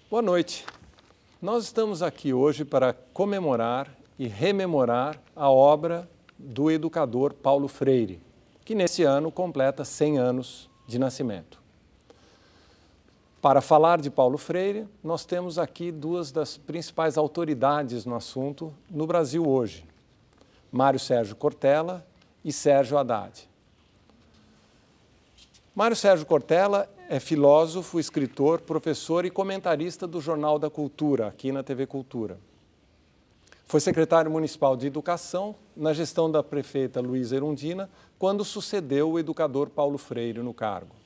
Boa noite. Nós estamos aqui hoje para comemorar e rememorar a obra do educador Paulo Freire, que nesse ano completa 100 anos de nascimento. Para falar de Paulo Freire, nós temos aqui duas das principais autoridades no assunto no Brasil hoje, Mário Sérgio Cortella e Sérgio Haddad. Mário Sérgio Cortella é filósofo, escritor, professor e comentarista do Jornal da Cultura, aqui na TV Cultura. Foi secretário municipal de Educação na gestão da prefeita Luísa Erundina, quando sucedeu o educador Paulo Freire no cargo.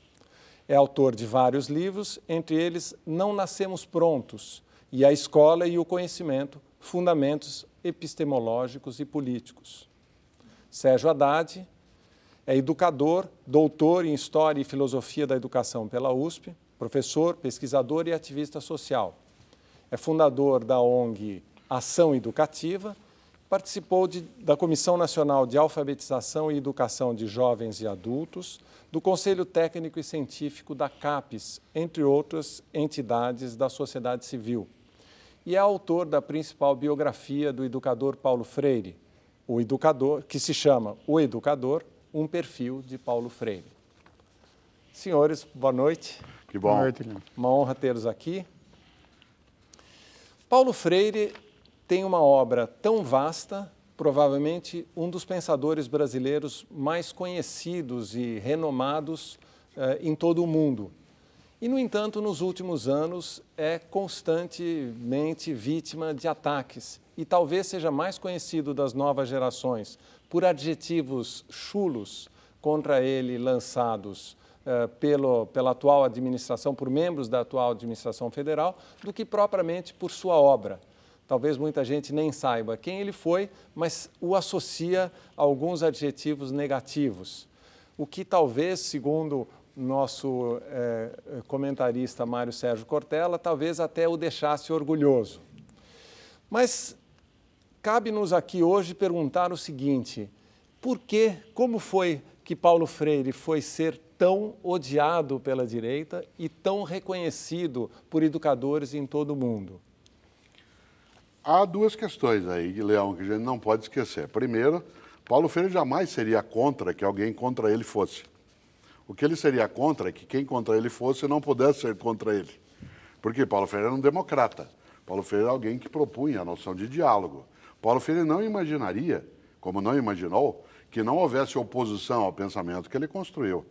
É autor de vários livros, entre eles Não Nascemos Prontos e A Escola e o Conhecimento, Fundamentos Epistemológicos e Políticos. Sérgio Haddad é educador, doutor em História e Filosofia da Educação pela USP, professor, pesquisador e ativista social. É fundador da ONG Ação Educativa, participou da Comissão Nacional de Alfabetização e Educação de Jovens e Adultos, do Conselho Técnico e Científico da CAPES, entre outras entidades da sociedade civil. E é autor da principal biografia do educador Paulo Freire, o educador, que se chama O Educador, um perfil de Paulo Freire. Senhores, boa noite. Que bom. Boa noite, Leandro. Uma honra tê-los aqui. Paulo Freire tem uma obra tão vasta, provavelmente um dos pensadores brasileiros mais conhecidos e renomados em todo o mundo. E, no entanto, nos últimos anos é constantemente vítima de ataques e talvez seja mais conhecido das novas gerações por adjetivos chulos contra ele lançados pela atual administração, por membros da atual administração federal, do que propriamente por sua obra. Talvez muita gente nem saiba quem ele foi, mas o associa a alguns adjetivos negativos, o que talvez, segundo nosso comentarista Mário Sérgio Cortella, talvez até o deixasse orgulhoso. Mas cabe-nos aqui hoje perguntar o seguinte: como foi que Paulo Freire foi ser tão odiado pela direita e tão reconhecido por educadores em todo o mundo? Há duas questões aí, Leão, que a gente não pode esquecer. Primeiro, Paulo Freire jamais seria contra que alguém contra ele fosse. O que ele seria contra é que quem contra ele fosse não pudesse ser contra ele. Porque Paulo Freire era um democrata. Paulo Freire era alguém que propunha a noção de diálogo. Paulo Freire não imaginaria, como não imaginou, que não houvesse oposição ao pensamento que ele construiu.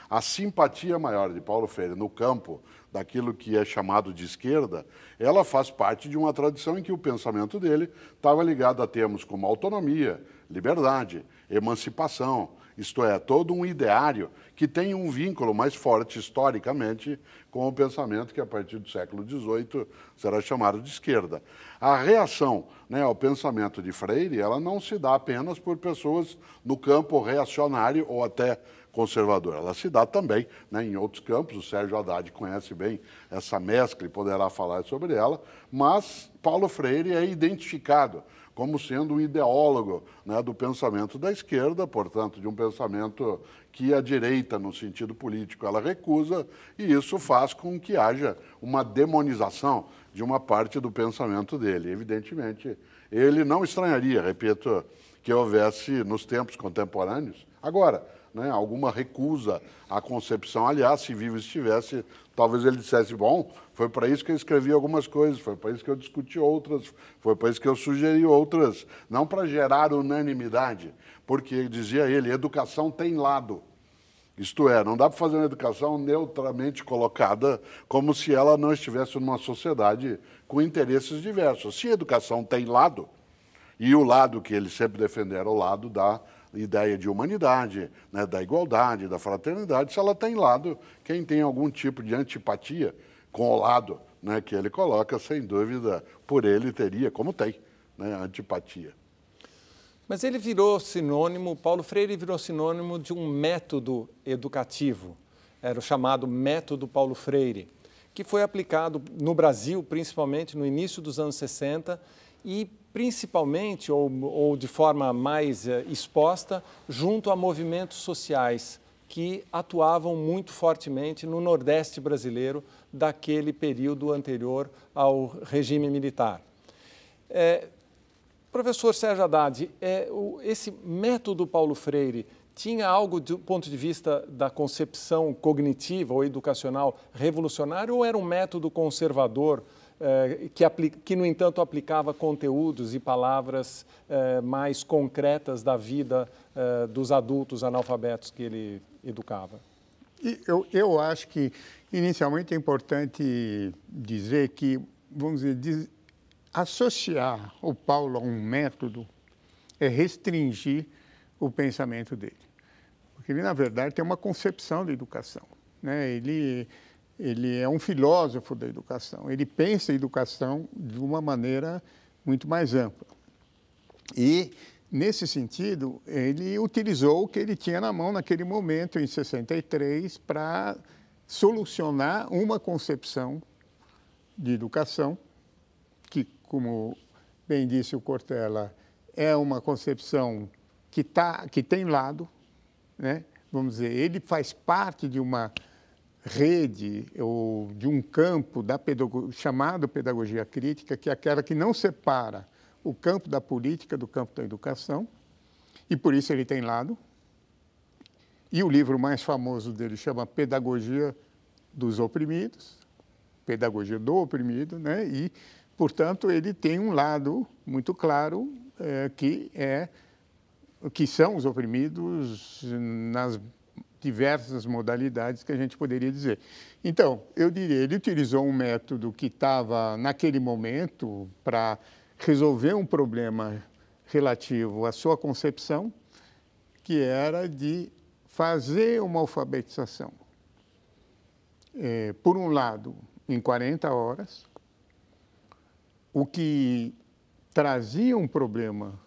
A simpatia maior de Paulo Freire no campo daquilo que é chamado de esquerda, ela faz parte de uma tradição em que o pensamento dele estava ligado a termos como autonomia, liberdade, emancipação, isto é, todo um ideário que tem um vínculo mais forte historicamente com o pensamento que a partir do século XVIII será chamado de esquerda. A reação ao pensamento de Freire, ela não se dá apenas por pessoas no campo reacionário ou até conservador. Ela se dá também em outros campos. O Sérgio Haddad conhece bem essa mescla e poderá falar sobre ela, mas Paulo Freire é identificado como sendo um ideólogo do pensamento da esquerda, portanto, de um pensamento que a direita, no sentido político, ela recusa, e isso faz com que haja uma demonização de uma parte do pensamento dele. Evidentemente, ele não estranharia, repito, que houvesse, nos tempos contemporâneos, agora, alguma recusa à concepção. Aliás, se vivo estivesse, talvez ele dissesse: bom, foi para isso que eu escrevi algumas coisas, foi para isso que eu discuti outras, foi para isso que eu sugeri outras, não para gerar unanimidade, porque, dizia ele, educação tem lado. Isto é, não dá para fazer uma educação neutramente colocada como se ela não estivesse numa sociedade com interesses diversos. Se a educação tem lado, e o lado que ele sempre defendeu era o lado da ideia de humanidade, da igualdade, da fraternidade, se ela tem lado, quem tem algum tipo de antipatia com o lado que ele coloca, sem dúvida, por ele teria, como tem, antipatia. Mas ele virou sinônimo, Paulo Freire virou sinônimo de um método educativo, era o chamado método Paulo Freire, que foi aplicado no Brasil, principalmente no início dos anos 60, e principalmente, ou de forma mais exposta, junto a movimentos sociais que atuavam muito fortemente no Nordeste brasileiro daquele período anterior ao regime militar. Professor Sérgio Haddad, esse método Paulo Freire tinha algo do ponto de vista da concepção cognitiva ou educacional revolucionário ou era um método conservador que, no entanto, aplicava conteúdos e palavras mais concretas da vida dos adultos analfabetos que ele educava? Eu acho que, inicialmente, é importante dizer que, vamos dizer, associar o Paulo a um método é restringir o pensamento dele. Porque ele, na verdade, tem uma concepção da educação, né? Ele é um filósofo da educação, ele pensa a educação de uma maneira muito mais ampla. E, nesse sentido, ele utilizou o que ele tinha na mão naquele momento, em 63, para solucionar uma concepção de educação que, como bem disse o Cortella, é uma concepção que tem lado, né? Vamos dizer, ele faz parte de uma rede ou de um campo chamado pedagogia crítica, que é aquela que não separa o campo da política do campo da educação, e por isso ele tem lado. E o livro mais famoso dele chama Pedagogia dos Oprimidos, Pedagogia do Oprimido, né? E, portanto, ele tem um lado muito claro que são os oprimidos nas diversas modalidades que a gente poderia dizer. Então, eu diria, ele utilizou um método que estava, naquele momento, para resolver um problema relativo à sua concepção, que era de fazer uma alfabetização. Por um lado, em 40 horas, o que trazia um problema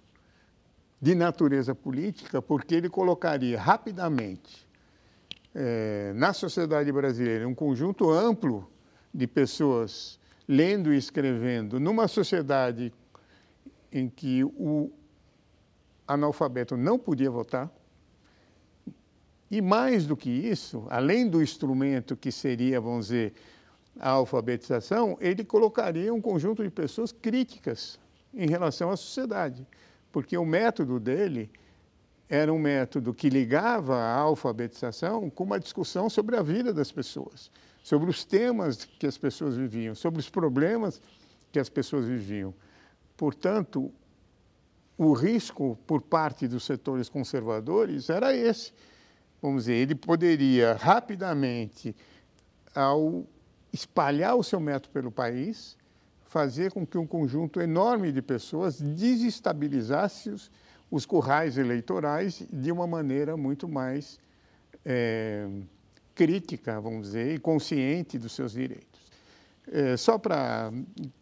de natureza política, porque ele colocaria rapidamente na sociedade brasileira um conjunto amplo de pessoas lendo e escrevendo, numa sociedade em que o analfabeto não podia votar. E mais do que isso, além do instrumento que seria, vamos dizer, a alfabetização, ele colocaria um conjunto de pessoas críticas em relação à sociedade, porque o método dele era um método que ligava a alfabetização com uma discussão sobre a vida das pessoas, sobre os temas que as pessoas viviam, sobre os problemas que as pessoas viviam. Portanto, o risco por parte dos setores conservadores era esse. Vamos dizer, ele poderia rapidamente, ao espalhar o seu método pelo país, fazer com que um conjunto enorme de pessoas desestabilizasse os currais eleitorais de uma maneira muito mais crítica, vamos dizer, e consciente dos seus direitos. Só para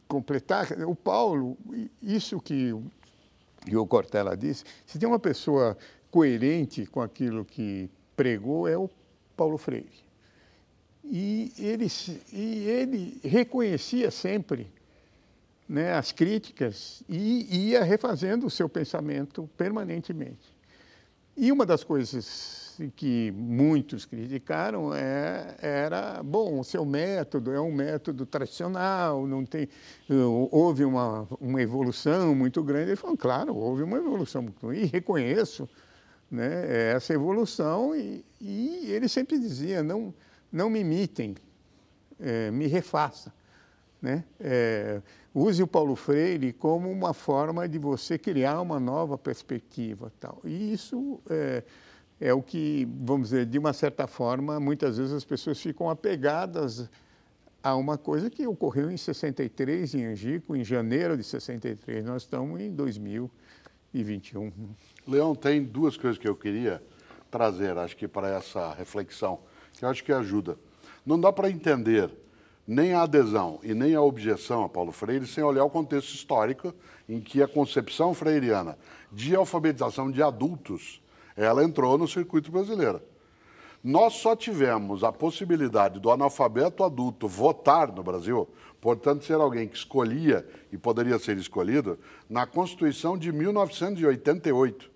completar, o Paulo, isso que o Cortella disse, se tem uma pessoa coerente com aquilo que pregou, é o Paulo Freire. E ele reconhecia sempre, né, as críticas e ia refazendo o seu pensamento permanentemente. E uma das coisas que muitos criticaram era, bom, o seu método é um método tradicional, não tem, houve uma evolução muito grande. Ele falou, claro, houve uma evolução muito grande, e reconheço, né, essa evolução, e ele sempre dizia, não me imitem, me refaça, né? Use o Paulo Freire como uma forma de você criar uma nova perspectiva, tal. E isso é o que, vamos dizer, de uma certa forma, muitas vezes as pessoas ficam apegadas a uma coisa que ocorreu em 63, em Angico, em janeiro de 63. Nós estamos em 2021. Leão, tem duas coisas que eu queria trazer, acho que para essa reflexão, que eu acho que ajuda. Não dá para entender nem a adesão e nem a objeção a Paulo Freire sem olhar o contexto histórico em que a concepção freiriana de alfabetização de adultos, ela entrou no circuito brasileiro. Nós só tivemos a possibilidade do analfabeto adulto votar no Brasil, portanto ser alguém que escolhia e poderia ser escolhido, na Constituição de 1988.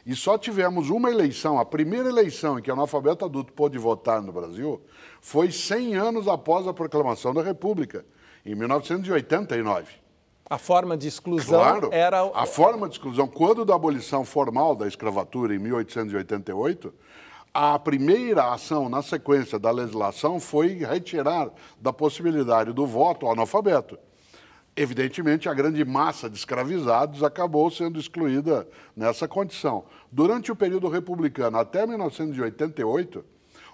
E só tivemos uma eleição, a primeira eleição em que o analfabeto adulto pôde votar no Brasil foi 100 anos após a proclamação da República, em 1989. A forma de exclusão Claro, era... a forma de exclusão, quando da abolição formal da escravatura em 1888, a primeira ação na sequência da legislação foi retirar da possibilidade do voto o analfabeto. Evidentemente, a grande massa de escravizados acabou sendo excluída nessa condição. Durante o período republicano, até 1988,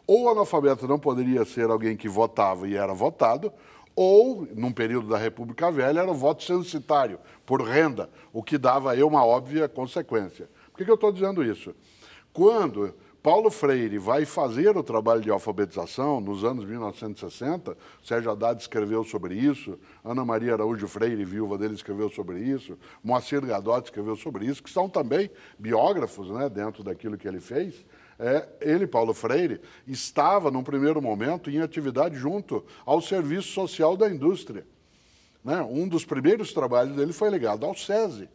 ou o analfabeto não poderia ser alguém que votava e era votado, ou, num período da República Velha, era o voto censitário, por renda, o que dava aí uma óbvia consequência. Por que eu estou dizendo isso? Quando Paulo Freire vai fazer o trabalho de alfabetização nos anos 1960, Sérgio Haddad escreveu sobre isso, Ana Maria Araújo Freire, viúva dele, escreveu sobre isso, Moacir Gadotti escreveu sobre isso, que são também biógrafos, né, dentro daquilo que ele fez. Ele, Paulo Freire, estava, num primeiro momento, em atividade junto ao Serviço Social da Indústria. Né? Um dos primeiros trabalhos dele foi ligado ao SESI,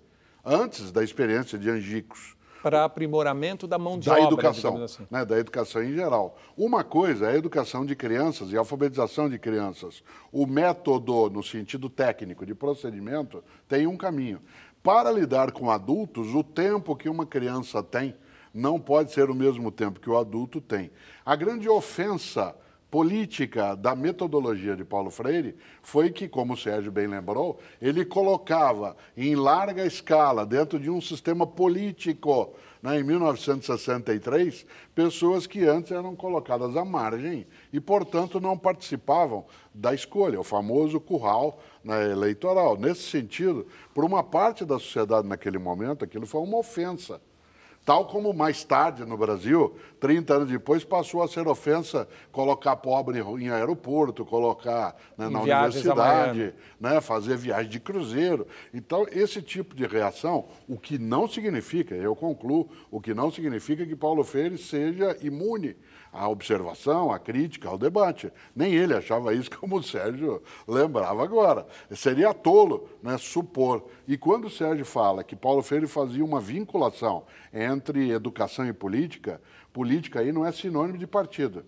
antes da experiência de Angicos. Para aprimoramento da mão de da obra, educação, assim. né, da educação em geral. Uma coisa é a educação de crianças e a alfabetização de crianças. O método, no sentido técnico, de procedimento, tem um caminho. Para lidar com adultos, o tempo que uma criança tem não pode ser o mesmo tempo que o adulto tem. A grande ofensa política da metodologia de Paulo Freire foi que, como o Sérgio bem lembrou, ele colocava em larga escala, dentro de um sistema político, né, em 1963, pessoas que antes eram colocadas à margem e, portanto, não participavam da escolha, o famoso curral, né, eleitoral. Nesse sentido, por uma parte da sociedade naquele momento, aquilo foi uma ofensa. Tal como mais tarde no Brasil, 30 anos depois, passou a ser ofensa colocar pobre em aeroporto, colocar, né, na universidade, né, fazer viagem de cruzeiro. Então, esse tipo de reação, o que não significa, eu concluo, o que não significa que Paulo Freire seja imune à observação, à crítica, ao debate. Nem ele achava isso, como o Sérgio lembrava agora. Seria tolo, né, supor. E quando o Sérgio fala que Paulo Freire fazia uma vinculação entre educação e política, política aí não é sinônimo de partido,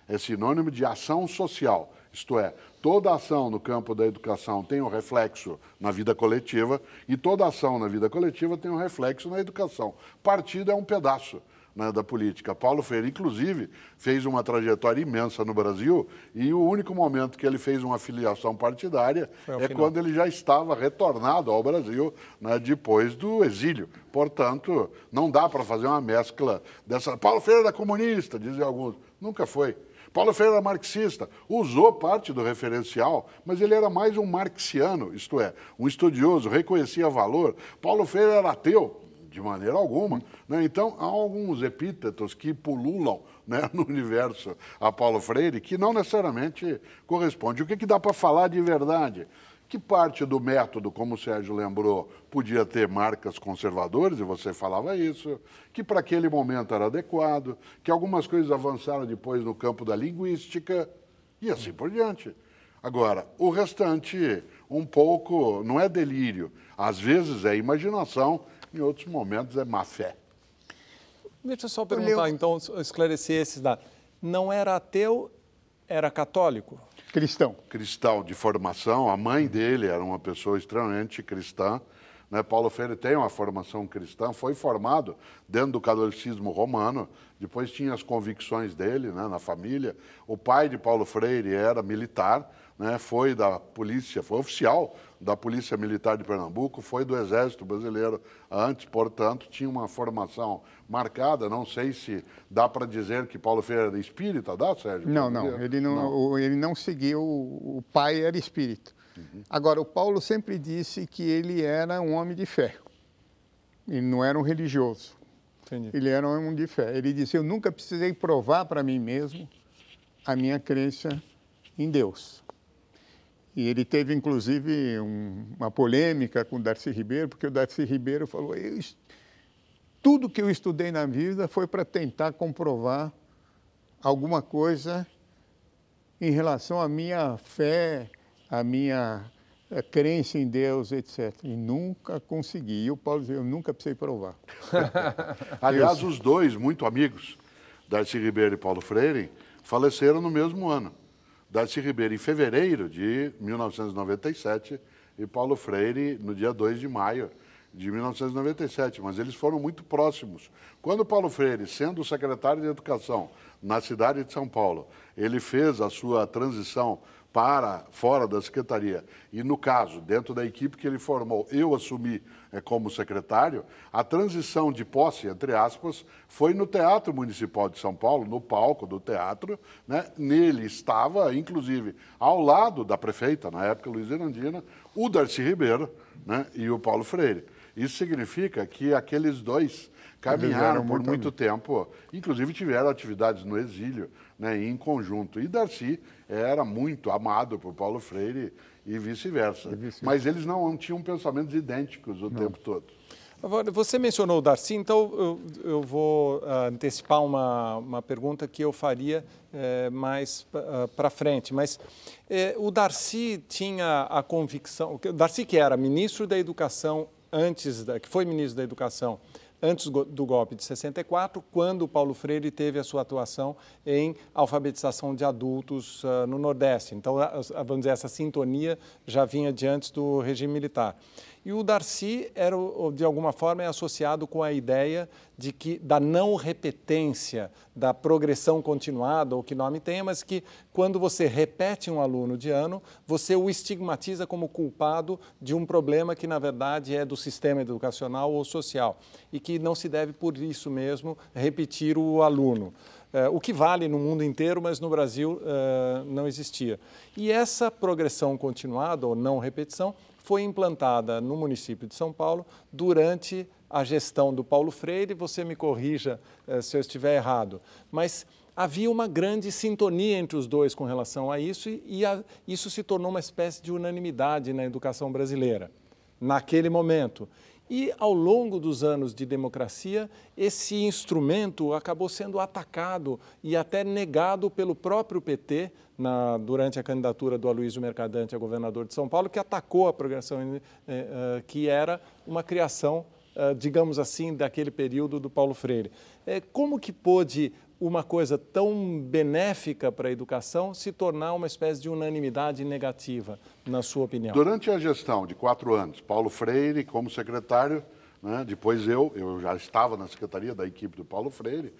é sinônimo de ação social. Isto é, toda ação no campo da educação tem um reflexo na vida coletiva e toda ação na vida coletiva tem um reflexo na educação. Partido é um pedaço, né, da política. Paulo Freire, inclusive, fez uma trajetória imensa no Brasil e o único momento que ele fez uma filiação partidária é quando ele já estava retornado ao Brasil, né, depois do exílio. Portanto, não dá para fazer uma mescla dessa... Paulo Freire era comunista, dizem alguns. Nunca foi. Paulo Freire era marxista, usou parte do referencial, mas ele era mais um marxiano, isto é, um estudioso, reconhecia valor. Paulo Freire era ateu, de maneira alguma. Né? Então, há alguns epítetos que pululam, né, no universo a Paulo Freire que não necessariamente corresponde. O que dá para falar de verdade? Que parte do método, como o Sérgio lembrou, podia ter marcas conservadoras, e você falava isso, que para aquele momento era adequado, que algumas coisas avançaram depois no campo da linguística, e assim por diante. Agora, o restante, um pouco, não é delírio, às vezes é imaginação, em outros momentos é má fé. Deixa eu só perguntar, então, esclarecer esses dados. Não era ateu, era católico? Cristão. Cristão de formação, a mãe dele era uma pessoa extremamente cristã, né? Paulo Freire tem uma formação cristã, foi formado dentro do catolicismo romano, depois tinha as convicções dele, né, na família. O pai de Paulo Freire era militar, né, foi da polícia, foi oficial da Polícia Militar de Pernambuco, foi do Exército Brasileiro antes, portanto, tinha uma formação marcada. Não sei se dá para dizer que Paulo Freire era espírita, dá, Sérgio? Não, ele não seguiu, o pai era espírita. Agora, o Paulo sempre disse que ele era um homem de fé, ele não era um religioso. Entendi. Ele era um homem de fé. Ele disse, eu nunca precisei provar para mim mesmo a minha crença em Deus. E ele teve, inclusive, uma polêmica com o Darcy Ribeiro, porque o Darcy Ribeiro falou, tudo que eu estudei na vida foi para tentar comprovar alguma coisa em relação à minha fé, à minha crença em Deus, etc. E nunca consegui. E o Paulo dizia, eu nunca precisei provar. Aliás, os dois, muito amigos, Darcy Ribeiro e Paulo Freire, faleceram no mesmo ano. Darcy Ribeiro em fevereiro de 1997 e Paulo Freire no dia 2 de maio de 1997, mas eles foram muito próximos. Quando Paulo Freire, sendo secretário de Educação na cidade de São Paulo, ele fez a sua transição para fora da secretaria, e no caso, dentro da equipe que ele formou, eu assumi como secretário, a transição de posse, entre aspas, foi no Teatro Municipal de São Paulo, no palco do teatro, né? Nele estava, inclusive, ao lado da prefeita, na época, Luiz Erundina, o Darcy Ribeiro, né? E o Paulo Freire. Isso significa que aqueles dois caminharam por muito tempo, inclusive tiveram atividades no exílio, né, em conjunto. E Darcy era muito amado por Paulo Freire e vice-versa. Mas eles não tinham pensamentos idênticos o tempo todo. Agora, você mencionou o Darcy, então eu vou antecipar uma pergunta que eu faria mais para frente. Mas o Darcy tinha a convicção, o Darcy que era ministro da Educação que foi ministro da Educação antes do golpe de 64, quando o Paulo Freire teve a sua atuação em alfabetização de adultos no Nordeste. Então, vamos dizer, essa sintonia já vinha de antes do regime militar. E o Darcy era, de alguma forma, associado com a ideia da não repetência, da progressão continuada, ou que nome tenha, mas que quando você repete um aluno de ano, você o estigmatiza como culpado de um problema que, na verdade, é do sistema educacional ou social, e que não se deve, por isso mesmo, repetir o aluno. O que vale no mundo inteiro, mas no Brasil não existia. E essa progressão continuada, ou não repetição, foi implantada no município de São Paulo durante a gestão do Paulo Freire. Você me corrija se eu estiver errado, mas havia uma grande sintonia entre os dois com relação a isso e isso se tornou uma espécie de unanimidade na educação brasileira, naquele momento. E, ao longo dos anos de democracia, esse instrumento acabou sendo atacado e até negado pelo próprio PT durante a candidatura do Aloysio Mercadante a governador de São Paulo, que atacou a progressão, que era uma criação, digamos assim, daquele período do Paulo Freire. Como que pôde uma coisa tão benéfica para a educação se tornar uma espécie de unanimidade negativa, na sua opinião? Durante a gestão de 4 anos, Paulo Freire como secretário, né, depois eu já estava na secretaria da equipe do Paulo Freire,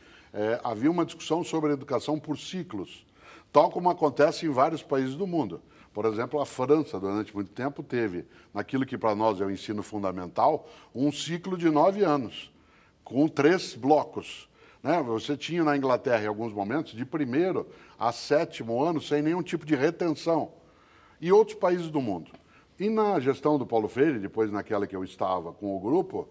havia uma discussão sobre a educação por ciclos, tal como acontece em vários países do mundo. Por exemplo, a França, durante muito tempo, teve, naquilo que para nós é o ensino fundamental, um ciclo de 9 anos, com 3 blocos. Você tinha na Inglaterra, em alguns momentos, de 1º a 7º ano, sem nenhum tipo de retenção. E outros países do mundo. E na gestão do Paulo Freire, depois naquela que eu estava com o grupo,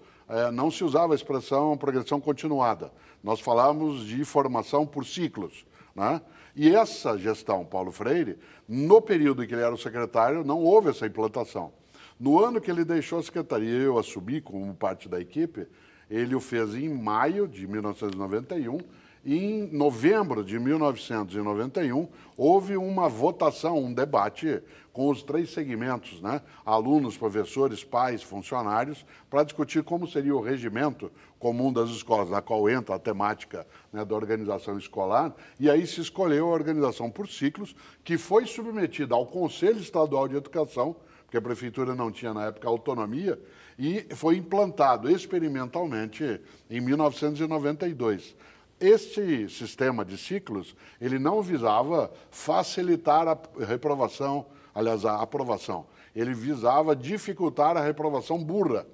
não se usava a expressão progressão continuada. Nós falávamos de formação por ciclos, né? E essa gestão, Paulo Freire, no período em que ele era o secretário, não houve essa implantação. No ano que ele deixou a secretaria, eu assumi como parte da equipe, ele o fez em maio de 1991 e em novembro de 1991 houve uma votação, um debate com os 3 segmentos, né? Alunos, professores, pais, funcionários, para discutir como seria o regimento comum das escolas, na qual entra a temática, né, da organização escolar, e aí se escolheu a organização por ciclos, que foi submetida ao Conselho Estadual de Educação, porque a prefeitura não tinha na época autonomia, e foi implantado experimentalmente em 1992. Este sistema de ciclos, ele não visava facilitar a reprovação, aliás, a aprovação. Ele visava dificultar a reprovação burra.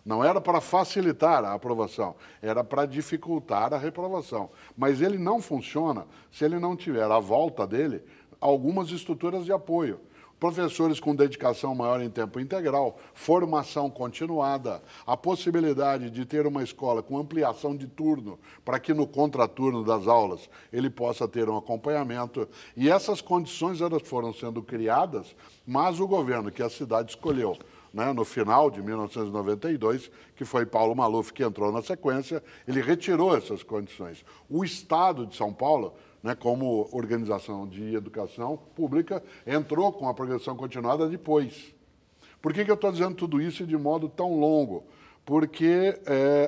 Não era para facilitar a aprovação, era para dificultar a reprovação. Mas ele não funciona se ele não tiver à volta dele algumas estruturas de apoio. Professores com dedicação maior em tempo integral, formação continuada, a possibilidade de ter uma escola com ampliação de turno, para que no contraturno das aulas ele possa ter um acompanhamento. E essas condições elas foram sendo criadas, mas o governo que a cidade escolheu, né, no final de 1992, que foi Paulo Maluf que entrou na sequência, ele retirou essas condições. O Estado de São Paulo, né, como organização de educação pública, entrou com a progressão continuada depois. Por que eu estou dizendo tudo isso de modo tão longo? Porque,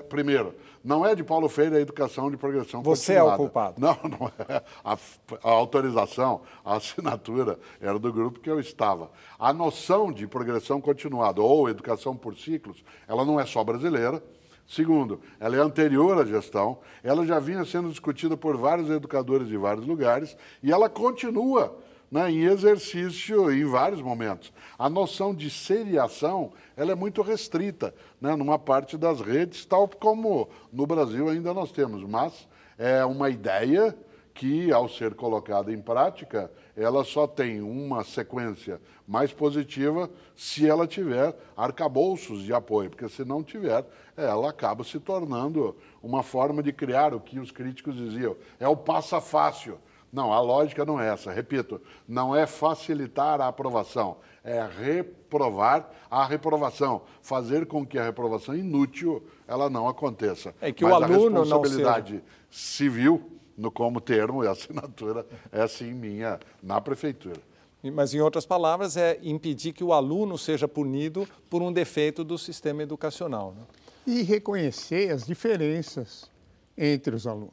primeiro, não é de Paulo Freire a educação de progressão Você continuada. é o culpado. Não, não é. A autorização, a assinatura era do grupo que eu estava. A noção de progressão continuada ou educação por ciclos, ela não é só brasileira. Segundo, ela é anterior à gestão, ela já vinha sendo discutida por vários educadores de vários lugares e ela continua, né, em exercício em vários momentos. A noção de seriação ela é muito restrita, né, numa parte das redes, tal como no Brasil ainda nós temos, mas é uma ideia que, ao ser colocada em prática, ela só tem uma sequência mais positiva se ela tiver arcabouços de apoio, porque se não tiver, ela acaba se tornando uma forma de criar o que os críticos diziam, é o passa fácil. Não, a lógica não é essa. Repito, não é facilitar a aprovação, é reprovar a reprovação, fazer com que a reprovação inútil ela não aconteça. É que mas o aluno a responsabilidade civil, no como termo e assinatura, é sim minha na prefeitura. Mas, em outras palavras, é impedir que o aluno seja punido por um defeito do sistema educacional, né? E reconhecer as diferenças entre os alunos.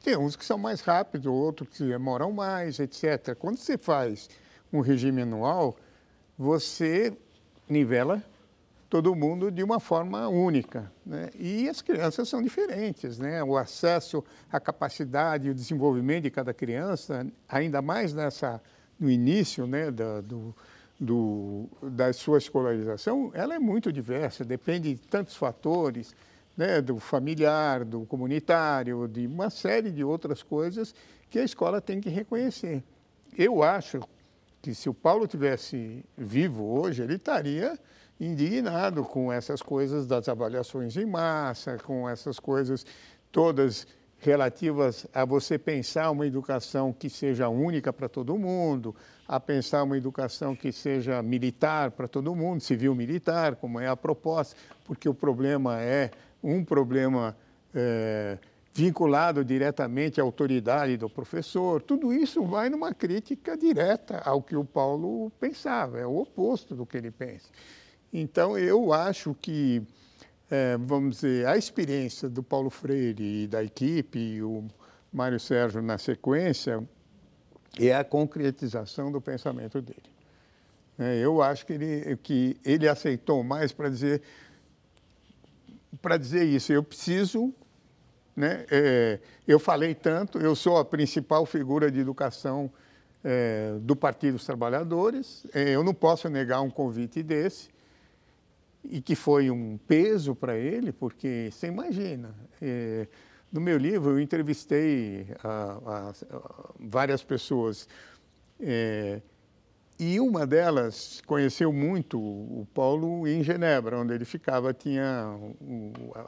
Tem uns que são mais rápidos, outros que demoram mais, etc. Quando você faz um regime anual, você nivela todo mundo de uma forma única, né? E as crianças são diferentes, né? O acesso, a capacidade e o desenvolvimento de cada criança, ainda mais no início, né, da sua escolarização, ela é muito diversa, depende de tantos fatores, né, do familiar, do comunitário, de uma série de outras coisas que a escola tem que reconhecer. Eu acho que se o Paulo tivesse vivo hoje, ele estaria indignado com essas coisas das avaliações em massa, com essas coisas todas relativas a você pensar uma educação que seja única para todo mundo, a pensar uma educação que seja militar para todo mundo, civil-militar, como é a proposta, porque o problema é um problema vinculado diretamente à autoridade do professor. Tudo isso vai numa crítica direta ao que o Paulo pensava, é o oposto do que ele pensa. Então, eu acho que, vamos dizer, a experiência do Paulo Freire e da equipe, e o Mário Sérgio na sequência, é a concretização do pensamento dele. Eu acho que ele aceitou mais para dizer isso. Eu preciso, né, eu falei tanto, eu sou a principal figura de educação do Partido dos Trabalhadores, eu não posso negar um convite desse, e que foi um peso para ele, porque você imagina, no meu livro eu entrevistei várias pessoas, e uma delas conheceu muito o Paulo em Genebra, onde ele ficava, tinha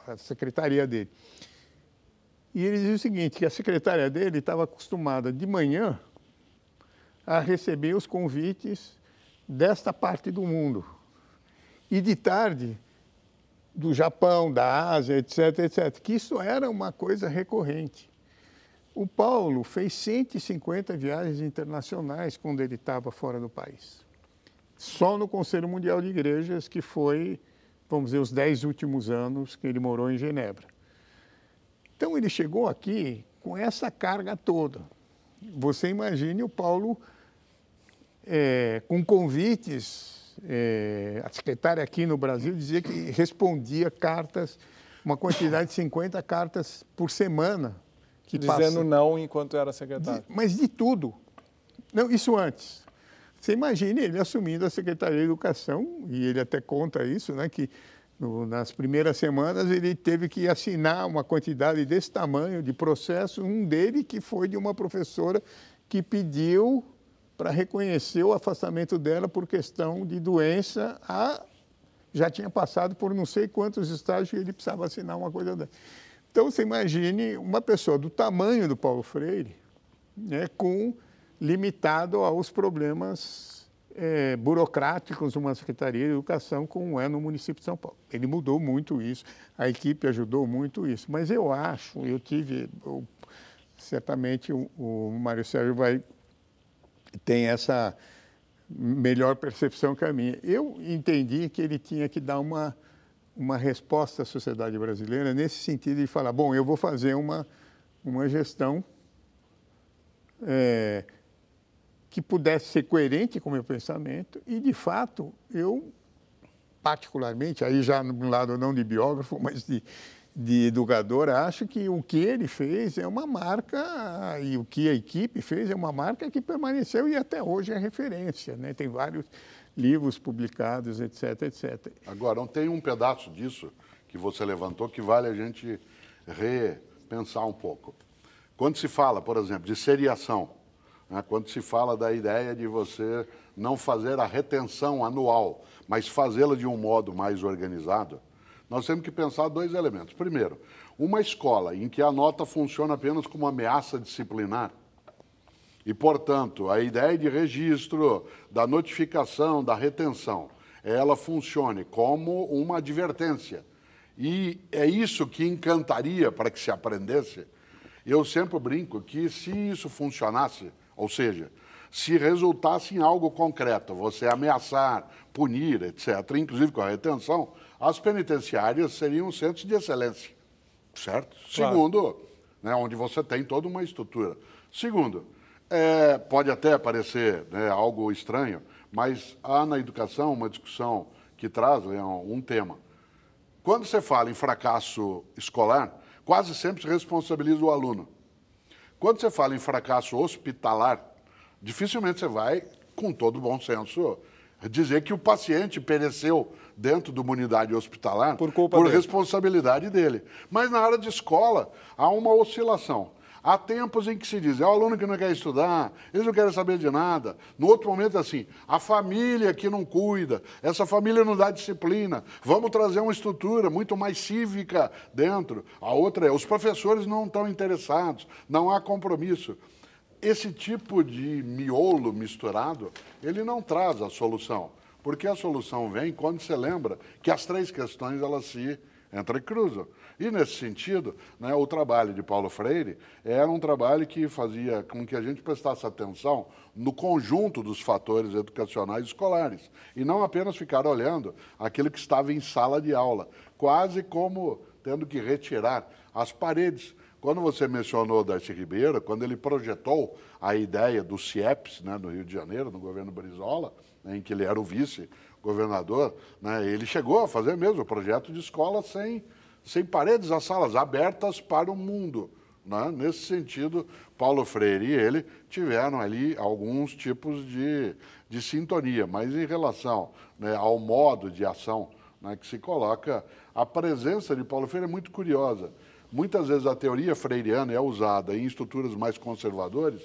a secretaria dele. E ele dizia o seguinte, que a secretária dele estava acostumada de manhã a receber os convites desta parte do mundo. E de tarde, do Japão, da Ásia, etc., etc., que isso era uma coisa recorrente. O Paulo fez 150 viagens internacionais quando ele estava fora do país. Só no Conselho Mundial de Igrejas, que foi, vamos dizer, os 10 últimos anos que ele morou em Genebra. Então, ele chegou aqui com essa carga toda. Você imagine o Paulo com convites. A secretária aqui no Brasil dizia que respondia cartas, uma quantidade de 50 cartas por semana. Dizendo não enquanto era secretário. Mas de tudo. Não, isso antes. Você imagine ele assumindo a Secretaria de Educação, e ele até conta isso, né, que nas primeiras semanas ele teve que assinar uma quantidade desse tamanho de processo, um dele que foi de uma professora que pediu para reconhecer o afastamento dela por questão de doença, já tinha passado por não sei quantos estágios e ele precisava assinar uma coisa dessa. Então, você imagine uma pessoa do tamanho do Paulo Freire, né, limitado aos problemas burocráticos de uma Secretaria de Educação, como é no município de São Paulo. Ele mudou muito isso, a equipe ajudou muito isso. Mas eu acho, certamente o Mário Sérgio tem essa melhor percepção que a minha. Eu entendi que ele tinha que dar uma resposta à sociedade brasileira nesse sentido de falar, bom, eu vou fazer uma gestão que pudesse ser coerente com o meu pensamento e, de fato, eu, particularmente, aí já no lado não de biógrafo, mas de educador, acho que o que ele fez é uma marca, e o que a equipe fez é uma marca que permaneceu e até hoje é referência, né? Tem vários livros publicados, etc, etc. Agora, não tem um pedaço disso que você levantou que vale a gente repensar um pouco. Quando se fala, por exemplo, de seriação, né? Quando se fala da ideia de você não fazer a retenção anual, mas fazê-la de um modo mais organizado, nós temos que pensar dois elementos. Primeiro, uma escola em que a nota funciona apenas como ameaça disciplinar e, portanto, a ideia de registro, da notificação, da retenção, ela funcione como uma advertência. E é isso que encantaria para que se aprendesse. Eu sempre brinco que se isso funcionasse, ou seja, se resultasse em algo concreto, você ameaçar, punir, etc., inclusive com a retenção, as penitenciárias seriam centros de excelência, certo? Claro. Segundo, né, onde você tem toda uma estrutura. Segundo, pode até parecer, né, algo estranho, mas há na educação uma discussão que traz, Leão, um tema. Quando você fala em fracasso escolar, quase sempre se responsabiliza o aluno. Quando você fala em fracasso hospitalar, dificilmente você vai, com todo bom senso, dizer que o paciente pereceu dentro de uma unidade hospitalar por responsabilidade dele. Mas na área de escola há uma oscilação. Há tempos em que se diz, é o aluno que não quer estudar, eles não querem saber de nada. No outro momento, assim, a família que não cuida, essa família não dá disciplina, vamos trazer uma estrutura muito mais cívica dentro. A outra é, os professores não estão interessados, não há compromisso. Esse tipo de miolo misturado, ele não traz a solução, porque a solução vem quando você lembra que as três questões elas se entrecruzam. E, nesse sentido, né, o trabalho de Paulo Freire era um trabalho que fazia com que a gente prestasse atenção no conjunto dos fatores educacionais escolares, e não apenas ficar olhando aquilo que estava em sala de aula, quase como tendo que retirar as paredes. Quando você mencionou Darcy Ribeiro, quando ele projetou a ideia do CIEPS, né, no Rio de Janeiro, no governo Brizola, né, em que ele era o vice-governador, né, ele chegou a fazer mesmo o projeto de escola sem paredes, as salas abertas para o mundo. Né? Nesse sentido, Paulo Freire e ele tiveram ali alguns tipos de sintonia, mas em relação, né, ao modo de ação, né, que se coloca, a presença de Paulo Freire é muito curiosa. Muitas vezes a teoria freiriana é usada em estruturas mais conservadoras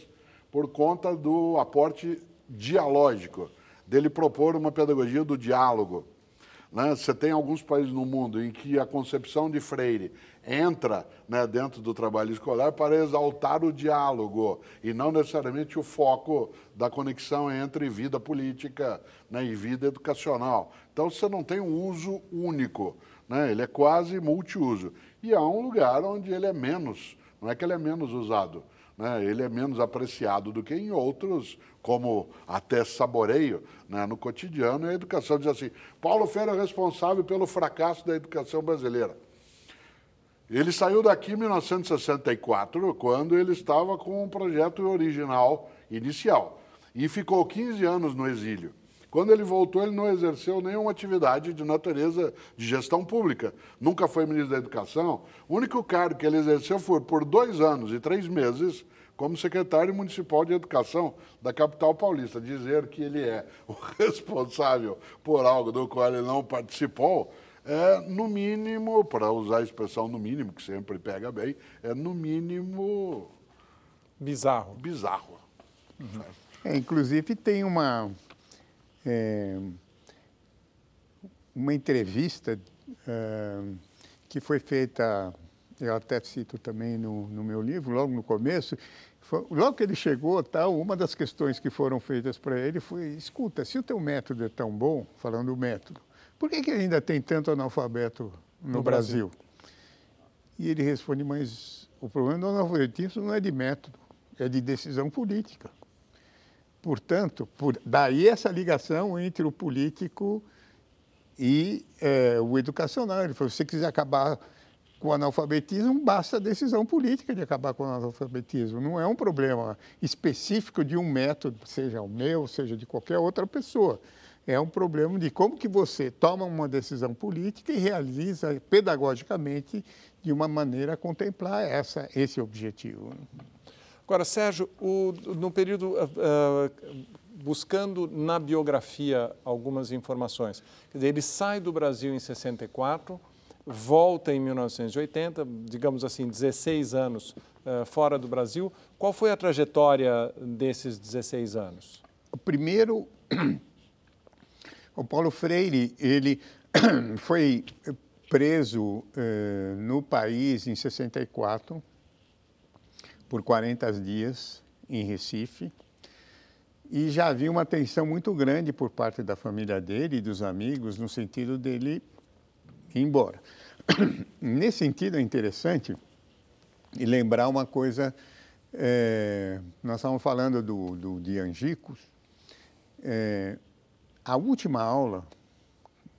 por conta do aporte dialógico, dele propor uma pedagogia do diálogo. Né? Você tem alguns países no mundo em que a concepção de Freire entra, né, dentro do trabalho escolar para exaltar o diálogo e não necessariamente o foco da conexão entre vida política, né, e vida educacional. Então você não tem um uso único, né? Ele é quase multiuso. E há um lugar onde ele é menos, não é que ele é menos usado, né? Ele é menos apreciado do que em outros, como até saboreio, né, no cotidiano. E a educação diz assim, Paulo Freire é responsável pelo fracasso da educação brasileira. Ele saiu daqui em 1964, quando ele estava com um projeto original, inicial, e ficou 15 anos no exílio. Quando ele voltou, ele não exerceu nenhuma atividade de natureza de gestão pública. Nunca foi ministro da Educação. O único cargo que ele exerceu foi por 2 anos e 3 meses como secretário municipal de Educação da capital paulista. Dizer que ele é o responsável por algo do qual ele não participou é, no mínimo, para usar a expressão no mínimo, que sempre pega bem, é no mínimo... Bizarro. Bizarro. Uhum. Inclusive tem uma entrevista que foi feita, eu até cito também no meu livro, logo no começo, logo que ele chegou, uma das questões que foram feitas para ele foi, escuta, se o teu método é tão bom, falando do método, por que ainda tem tanto analfabeto no Brasil? E ele responde, mas o problema do analfabetismo não é de método, é de decisão política. Portanto, daí essa ligação entre o político e o educacional. Ele falou, se você quiser acabar com o analfabetismo, basta a decisão política de acabar com o analfabetismo. Não é um problema específico de um método, seja o meu, seja de qualquer outra pessoa. É um problema de como que você toma uma decisão política e realiza pedagogicamente de uma maneira a contemplar esse objetivo. Agora, Sérgio, no período, buscando na biografia algumas informações, quer dizer, ele sai do Brasil em 64, volta em 1980, digamos assim, 16 anos fora do Brasil. Qual foi a trajetória desses 16 anos? O primeiro, o Paulo Freire, ele foi preso no país em 64, por 40 dias, em Recife, e já havia uma tensão muito grande por parte da família dele e dos amigos, no sentido dele ir embora. Nesse sentido, é interessante e lembrar uma coisa, nós estávamos falando de Angicos, a última aula,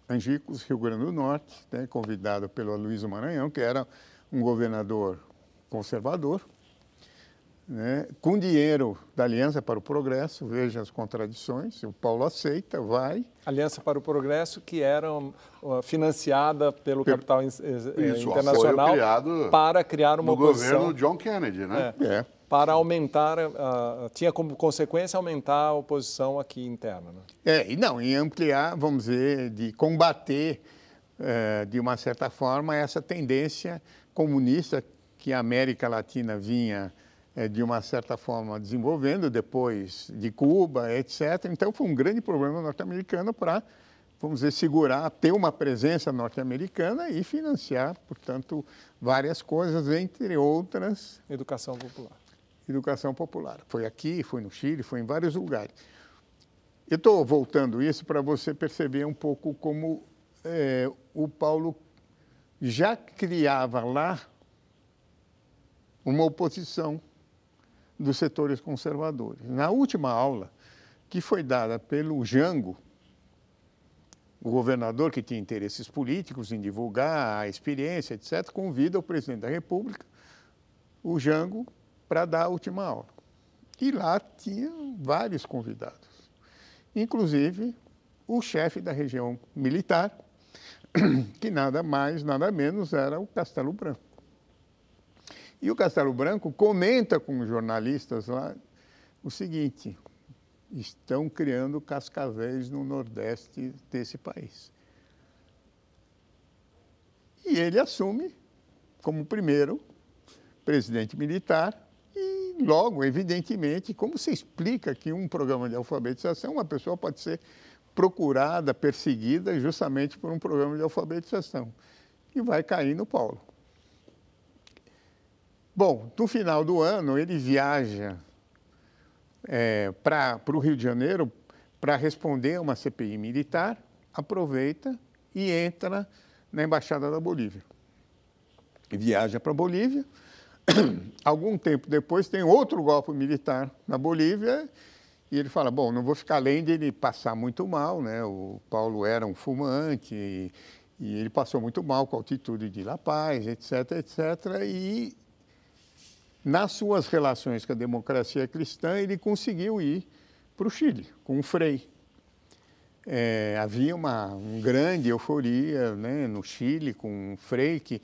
Angicos, Rio Grande do Norte, né, convidado pelo Aloysio Maranhão, que era um governador conservador, né, com dinheiro da Aliança para o Progresso, veja as contradições, o Paulo aceita, vai. Aliança para o Progresso, que era financiada pelo capital internacional para criar uma oposição. No governo John Kennedy, né? Para aumentar, tinha como consequência aumentar a oposição aqui interna. Né? E ampliar, vamos dizer, de combater, de uma certa forma, essa tendência comunista que a América Latina vinha de uma certa forma desenvolvendo, depois de Cuba, etc. Então foi um grande problema norte-americano para, vamos dizer, segurar, ter uma presença norte-americana e financiar, portanto, várias coisas, entre outras... Educação popular. Educação popular. Foi aqui, foi no Chile, foi em vários lugares. Eu estou voltando isso para você perceber um pouco como o Paulo já criava lá uma oposição dos setores conservadores. Na última aula, que foi dada pelo Jango, o governador que tinha interesses políticos em divulgar a experiência, etc., convida o presidente da República, o Jango, para dar a última aula. E lá tinha vários convidados, inclusive o chefe da região militar, que nada mais, nada menos era o Castelo Branco. E o Castelo Branco comenta com os jornalistas lá o seguinte: estão criando cascavéis no nordeste desse país. E ele assume como primeiro presidente militar e logo, evidentemente, como se explica que um programa de alfabetização, uma pessoa pode ser procurada, perseguida justamente por um programa de alfabetização. E vai cair no Paulo. Bom, no final do ano, ele viaja para o Rio de Janeiro para responder a uma CPI militar, aproveita e entra na Embaixada da Bolívia. E viaja para a Bolívia. Algum tempo depois tem outro golpe militar na Bolívia e ele fala, bom, não vou ficar, além de ele passar muito mal, né? O Paulo era um fumante e ele passou muito mal com a altitude de La Paz, etc., etc., e nas suas relações com a democracia cristã, ele conseguiu ir para o Chile, com o Frei. Havia uma grande euforia, né, no Chile, com o Frei, que,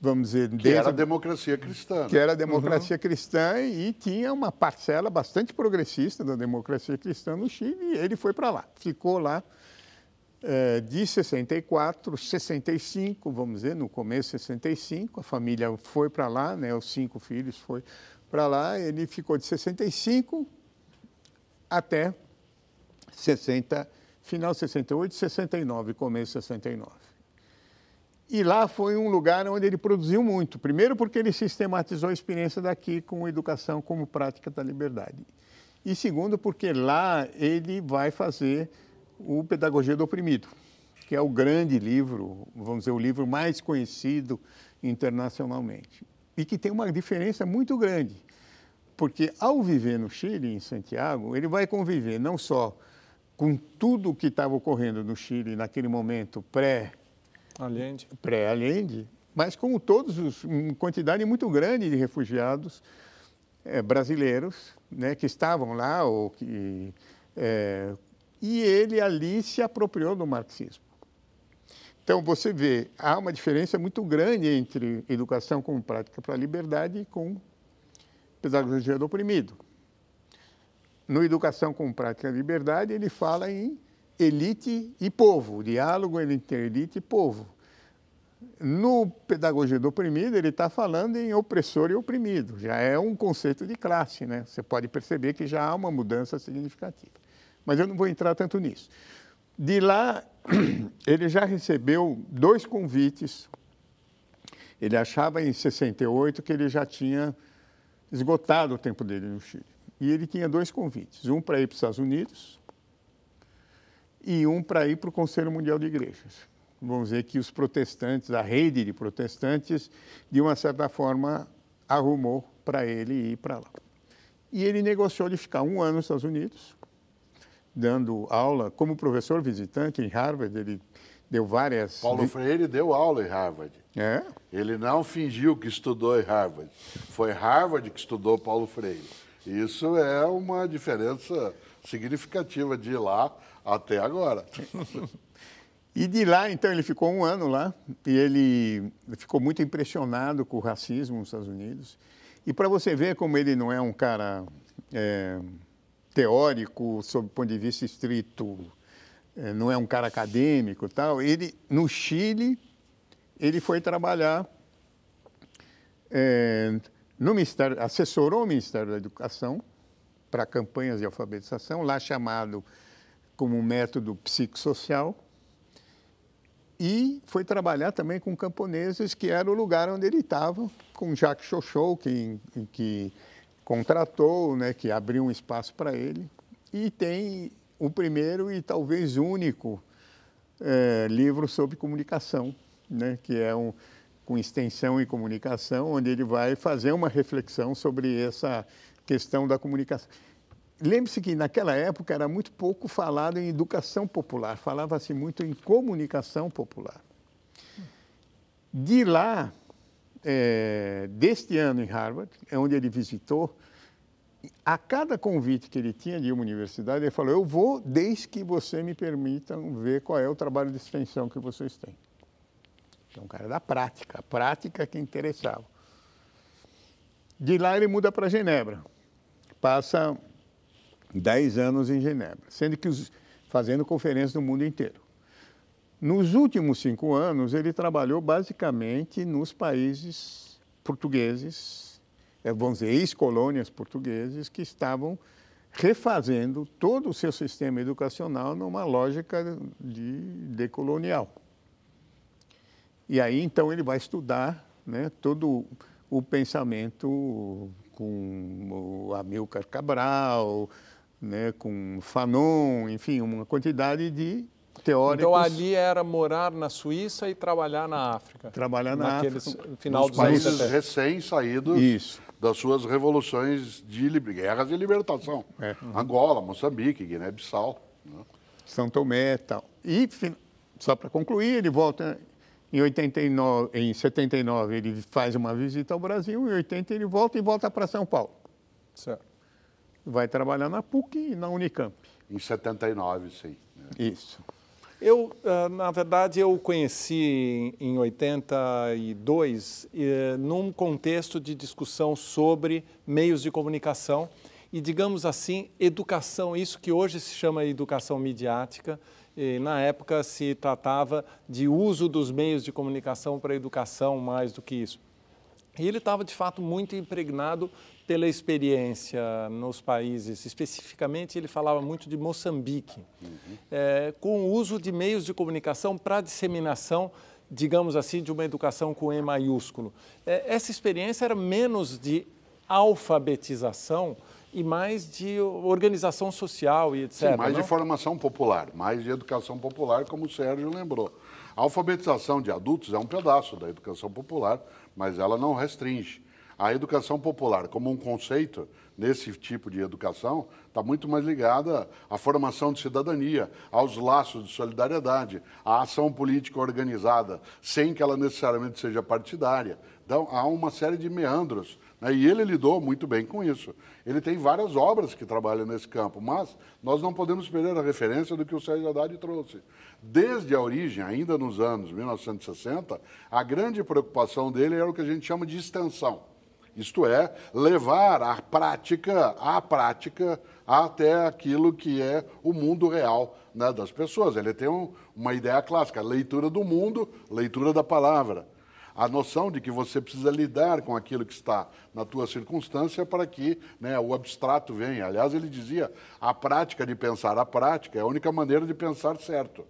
vamos dizer... Que era a democracia cristã. Que era a democracia cristã e tinha uma parcela bastante progressista da democracia cristã no Chile, e ele foi para lá. Ficou lá de 64, 65, vamos dizer, no começo de 65, a família foi para lá, né, os 5 filhos foi para lá, ele ficou de 65 até 60, final de 68, 69, começo de 69. E lá foi um lugar onde ele produziu muito, primeiro porque ele sistematizou a experiência daqui com educação como prática da liberdade. E segundo porque lá ele vai fazer o Pedagogia do Oprimido, que é o grande livro, vamos dizer, o livro mais conhecido internacionalmente. E que tem uma diferença muito grande, Porque ao viver no Chile, em Santiago, ele vai conviver não só com tudo o que estava ocorrendo no Chile naquele momento pré-Allende, mas com uma quantidade muito grande de refugiados brasileiros, né, que estavam lá, e ele ali se apropriou do marxismo. Então, você vê, há uma diferença muito grande entre educação como prática para a liberdade e com pedagogia do oprimido. No Educação como Prática da Liberdade, ele fala em elite e povo, o diálogo entre elite e povo. No Pedagogia do Oprimido, ele está falando em opressor e oprimido. Já é um conceito de classe, né? Você pode perceber que já há uma mudança significativa. Mas eu não vou entrar tanto nisso. De lá, ele já recebeu 2 convites. Ele achava em 68 que ele já tinha esgotado o tempo dele no Chile. E ele tinha 2 convites, um para ir para os Estados Unidos e um para ir para o Conselho Mundial de Igrejas. Vamos dizer que os protestantes, a rede de protestantes, de uma certa forma, arrumou para ele ir para lá. E ele negociou de ficar 1 ano nos Estados Unidos, dando aula como professor visitante em Harvard. Ele deu várias... Paulo Freire deu aula em Harvard. É? Ele não fingiu que estudou em Harvard. Foi Harvard que estudou Paulo Freire. Isso é uma diferença significativa de lá até agora. E de lá, então, ele ficou 1 ano lá e ele ficou muito impressionado com o racismo nos Estados Unidos. E para você ver como ele não é um cara teórico, sob o ponto de vista estrito, não é um cara acadêmico e tal, ele, no Chile, ele foi trabalhar no Ministério, assessorou o Ministério da Educação para campanhas de alfabetização, lá chamado como método psicossocial, e foi trabalhar também com camponeses, que era o lugar onde ele estava, com Jacques Chouchou, que contratou, né, que abriu um espaço para ele, e tem o primeiro e talvez único livro sobre comunicação, né, que é com extensão em comunicação, onde ele vai fazer uma reflexão sobre essa questão da comunicação. Lembre-se que naquela época era muito pouco falado em educação popular, falava-se muito em comunicação popular. De lá, deste ano em Harvard, onde ele visitou, a cada convite que ele tinha de uma universidade, ele falou: eu vou desde que você me permitam ver qual é o trabalho de extensão que vocês têm. É um cara da prática, a prática que interessava. De lá ele muda para Genebra, passa 10 anos em Genebra, sendo que fazendo conferências no mundo inteiro. Nos últimos 5 anos, ele trabalhou basicamente nos países portugueses, vamos dizer, ex-colônias portugueses, que estavam refazendo todo o seu sistema educacional numa lógica de decolonial. E aí, então, ele vai estudar, né, todo o pensamento com o Amílcar Cabral, né, com Fanon, enfim, uma quantidade de teóricos. Então, ali era morar na Suíça e trabalhar na África. Trabalhar na África. Final dos países recém-saídos das suas revoluções de guerras de libertação. Angola, Moçambique, Guiné-Bissau. Né? São Tomé e tal. E, só para concluir, ele volta em 79, ele faz uma visita ao Brasil, em 80 ele volta para São Paulo. Certo. Vai trabalhar na PUC e na Unicamp. Em 79, sim. Isso. Eu, na verdade, eu o conheci em 82, num contexto de discussão sobre meios de comunicação e, digamos assim, educação, isso que hoje se chama educação midiática. E, na época se tratava de uso dos meios de comunicação para a educação mais do que isso. E ele estava, de fato, muito impregnado pela experiência nos países. Especificamente, ele falava muito de Moçambique, com o uso de meios de comunicação para a disseminação, digamos assim, de uma educação com E maiúsculo. Essa experiência era menos de alfabetização e mais de organização social e etc. Sim, mais não? de formação popular, mais de educação popular, como o Sérgio lembrou. A alfabetização de adultos é um pedaço da educação popular, mas ela não restringe. a educação popular como um conceito, nesse tipo de educação, está muito mais ligada à formação de cidadania, aos laços de solidariedade, à ação política organizada, sem que ela necessariamente seja partidária. Então, há uma série de meandros, né? E ele lidou muito bem com isso. Ele tem várias obras que trabalham nesse campo, mas nós não podemos perder a referência do que o Sérgio Haddad trouxe. Desde a origem, ainda nos anos 1960, a grande preocupação dele era o que a gente chama de extensão. Isto é, levar a prática até aquilo que é o mundo real, né, das pessoas. Ele tem uma ideia clássica, leitura do mundo, leitura da palavra. A noção de que você precisa lidar com aquilo que está na tua circunstância para que, né, o abstrato venha. Aliás, ele dizia, a prática de pensar a prática é a única maneira de pensar certo.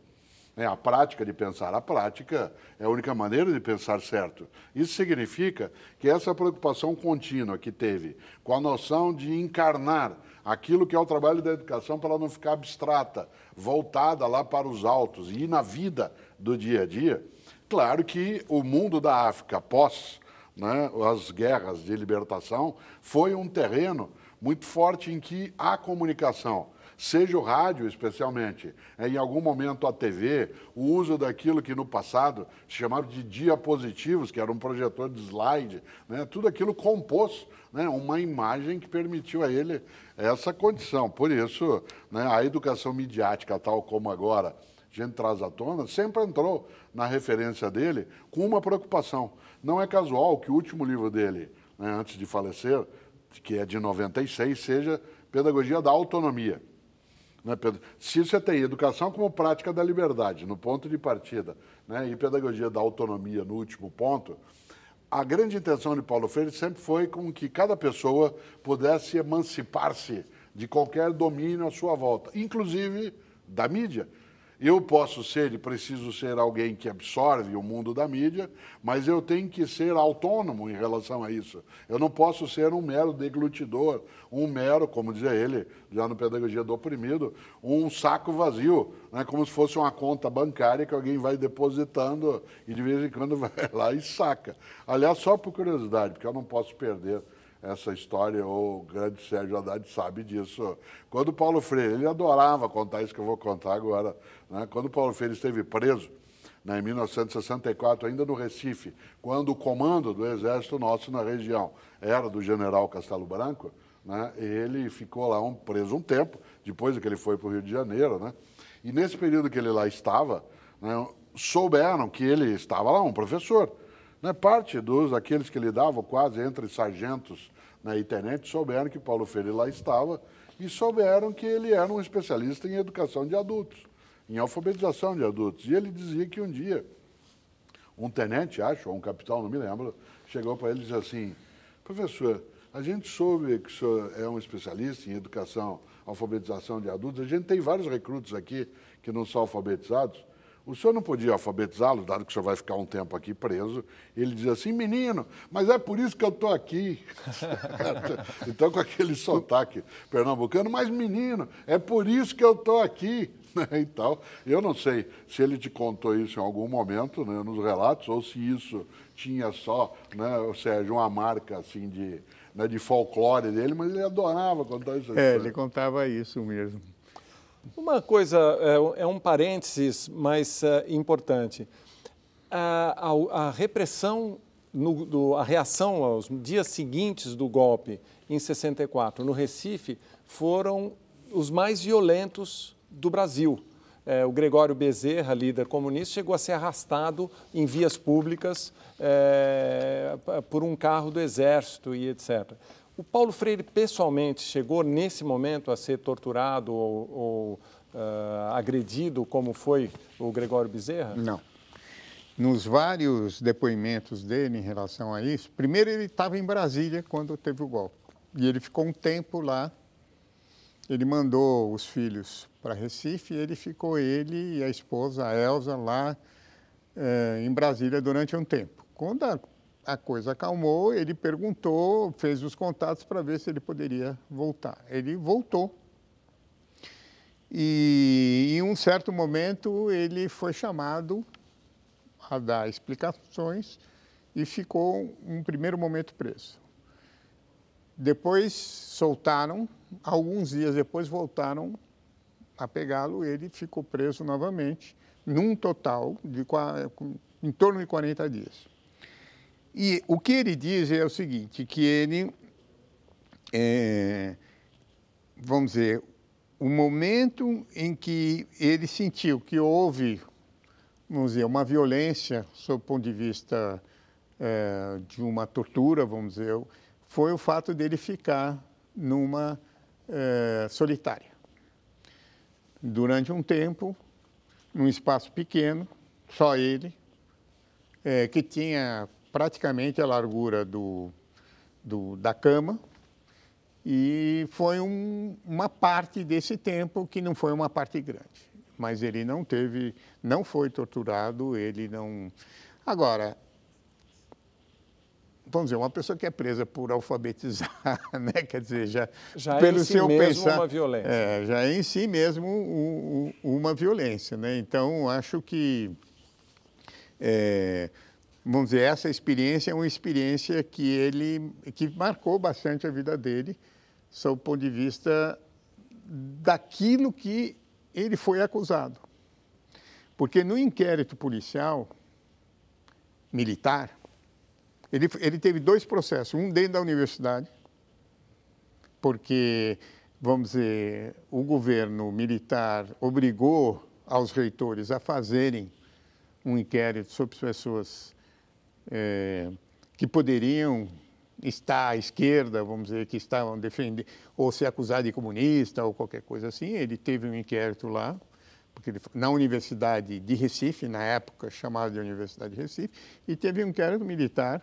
A prática de pensar a prática é a única maneira de pensar certo. Isso significa que essa preocupação contínua que teve com a noção de encarnar aquilo que é o trabalho da educação para ela não ficar abstrata, voltada lá para os altos e ir na vida do dia a dia, claro que o mundo da África após, né, as guerras de libertação foi um terreno muito forte em que a comunicação, seja o rádio especialmente, em algum momento a TV, o uso daquilo que no passado se chamava de diapositivos, que era um projetor de slide, né? Tudo aquilo compôs, né, uma imagem que permitiu a ele essa condição. Por isso, né, a educação midiática, tal como agora a gente traz à tona, sempre entrou na referência dele com uma preocupação. Não é casual que o último livro dele, né, antes de falecer, que é de 96, seja Pedagogia da Autonomia. Né, Pedro? Se você tem educação como prática da liberdade, no ponto de partida, né, e pedagogia da autonomia no último ponto, a grande intenção de Paulo Freire sempre foi com que cada pessoa pudesse emancipar-se de qualquer domínio à sua volta, inclusive da mídia. Eu posso ser e preciso ser alguém que absorve o mundo da mídia, mas eu tenho que ser autônomo em relação a isso. Eu não posso ser um mero deglutidor, um mero, como dizia ele, já no Pedagogia do Oprimido, um saco vazio, né, como se fosse uma conta bancária que alguém vai depositando e de vez em quando vai lá e saca. Aliás, só por curiosidade, porque eu não posso perder essa história, o grande Sérgio Haddad sabe disso. Quando Paulo Freire, ele adorava contar isso que eu vou contar agora, né? Quando Paulo Freire esteve preso, né, em 1964, ainda no Recife, quando o comando do exército nosso na região era do general Castelo Branco, né, ele ficou lá preso um tempo, depois que ele foi para o Rio de Janeiro, né, e nesse período que ele lá estava, né, souberam que ele estava lá, um professor. Né, parte daqueles que lidavam quase entre sargentos, né, e tenentes souberam que Paulo Freire lá estava e souberam que ele era um especialista em educação de adultos, em alfabetização de adultos. E ele dizia que um dia, um tenente, acho, ou um capitão, não me lembro, chegou para ele e disse assim, professor, a gente soube que o senhor é um especialista em educação, alfabetização de adultos, a gente tem vários recrutos aqui que não são alfabetizados, o senhor não podia alfabetizá-lo, dado que o senhor vai ficar um tempo aqui preso. Ele dizia assim, menino, mas é por isso que eu estou aqui. Então, com aquele sotaque pernambucano, mas menino, é por isso que eu estou aqui. Então, eu não sei se ele te contou isso em algum momento, né, nos relatos, ou se isso tinha só, né, ou seja, uma marca assim de folclore dele, mas ele adorava contar isso. Ele contava isso mesmo. Uma coisa, é um parênteses, mas importante. A repressão, a reação aos dias seguintes do golpe, em 64, no Recife, foram os mais violentos do Brasil. O Gregório Bezerra, líder comunista, chegou a ser arrastado em vias públicas por um carro do Exército e etc. O Paulo Freire, pessoalmente, chegou nesse momento a ser torturado ou agredido, como foi o Gregório Bezerra? Não. Nos vários depoimentos dele em relação a isso, primeiro ele estava em Brasília quando teve o golpe. E ele ficou um tempo lá. Ele mandou os filhos para Recife e ele e a esposa, a Elza, lá em Brasília durante um tempo. Quando a coisa acalmou, ele perguntou, fez os contatos para ver se ele poderia voltar. Ele voltou. E em um certo momento ele foi chamado a dar explicações e ficou um primeiro momento preso. Depois soltaram, alguns dias depois voltaram a pegá-lo, ele ficou preso novamente, num total de em torno de 40 dias. E o que ele diz é o seguinte, que ele, vamos dizer, o momento em que ele sentiu que houve, vamos dizer, uma violência, sob o ponto de vista de uma tortura, vamos dizer, foi o fato dele ficar numa solitária. Durante um tempo, num espaço pequeno, só ele, que tinha praticamente a largura da cama, e foi uma parte desse tempo que não foi uma parte grande. Mas ele não foi torturado, ele não... Agora, vamos dizer, uma pessoa que é presa por alfabetizar, né? Quer dizer, já pelo é em si seu mesmo pensar, uma violência. já é em si mesmo uma violência, né? Então, acho que, vamos dizer, essa experiência é uma experiência que marcou bastante a vida dele, sob o ponto de vista daquilo que ele foi acusado. Porque no inquérito policial militar, ele teve 2 processos, um dentro da universidade, porque, vamos dizer, o governo militar obrigou aos reitores a fazerem um inquérito sobre pessoas que poderiam estar à esquerda, vamos dizer, que estavam defendendo, ou ser acusado de comunista ou qualquer coisa assim. Ele teve um inquérito lá, porque na Universidade de Recife, na época chamada de Universidade de Recife, e teve um inquérito militar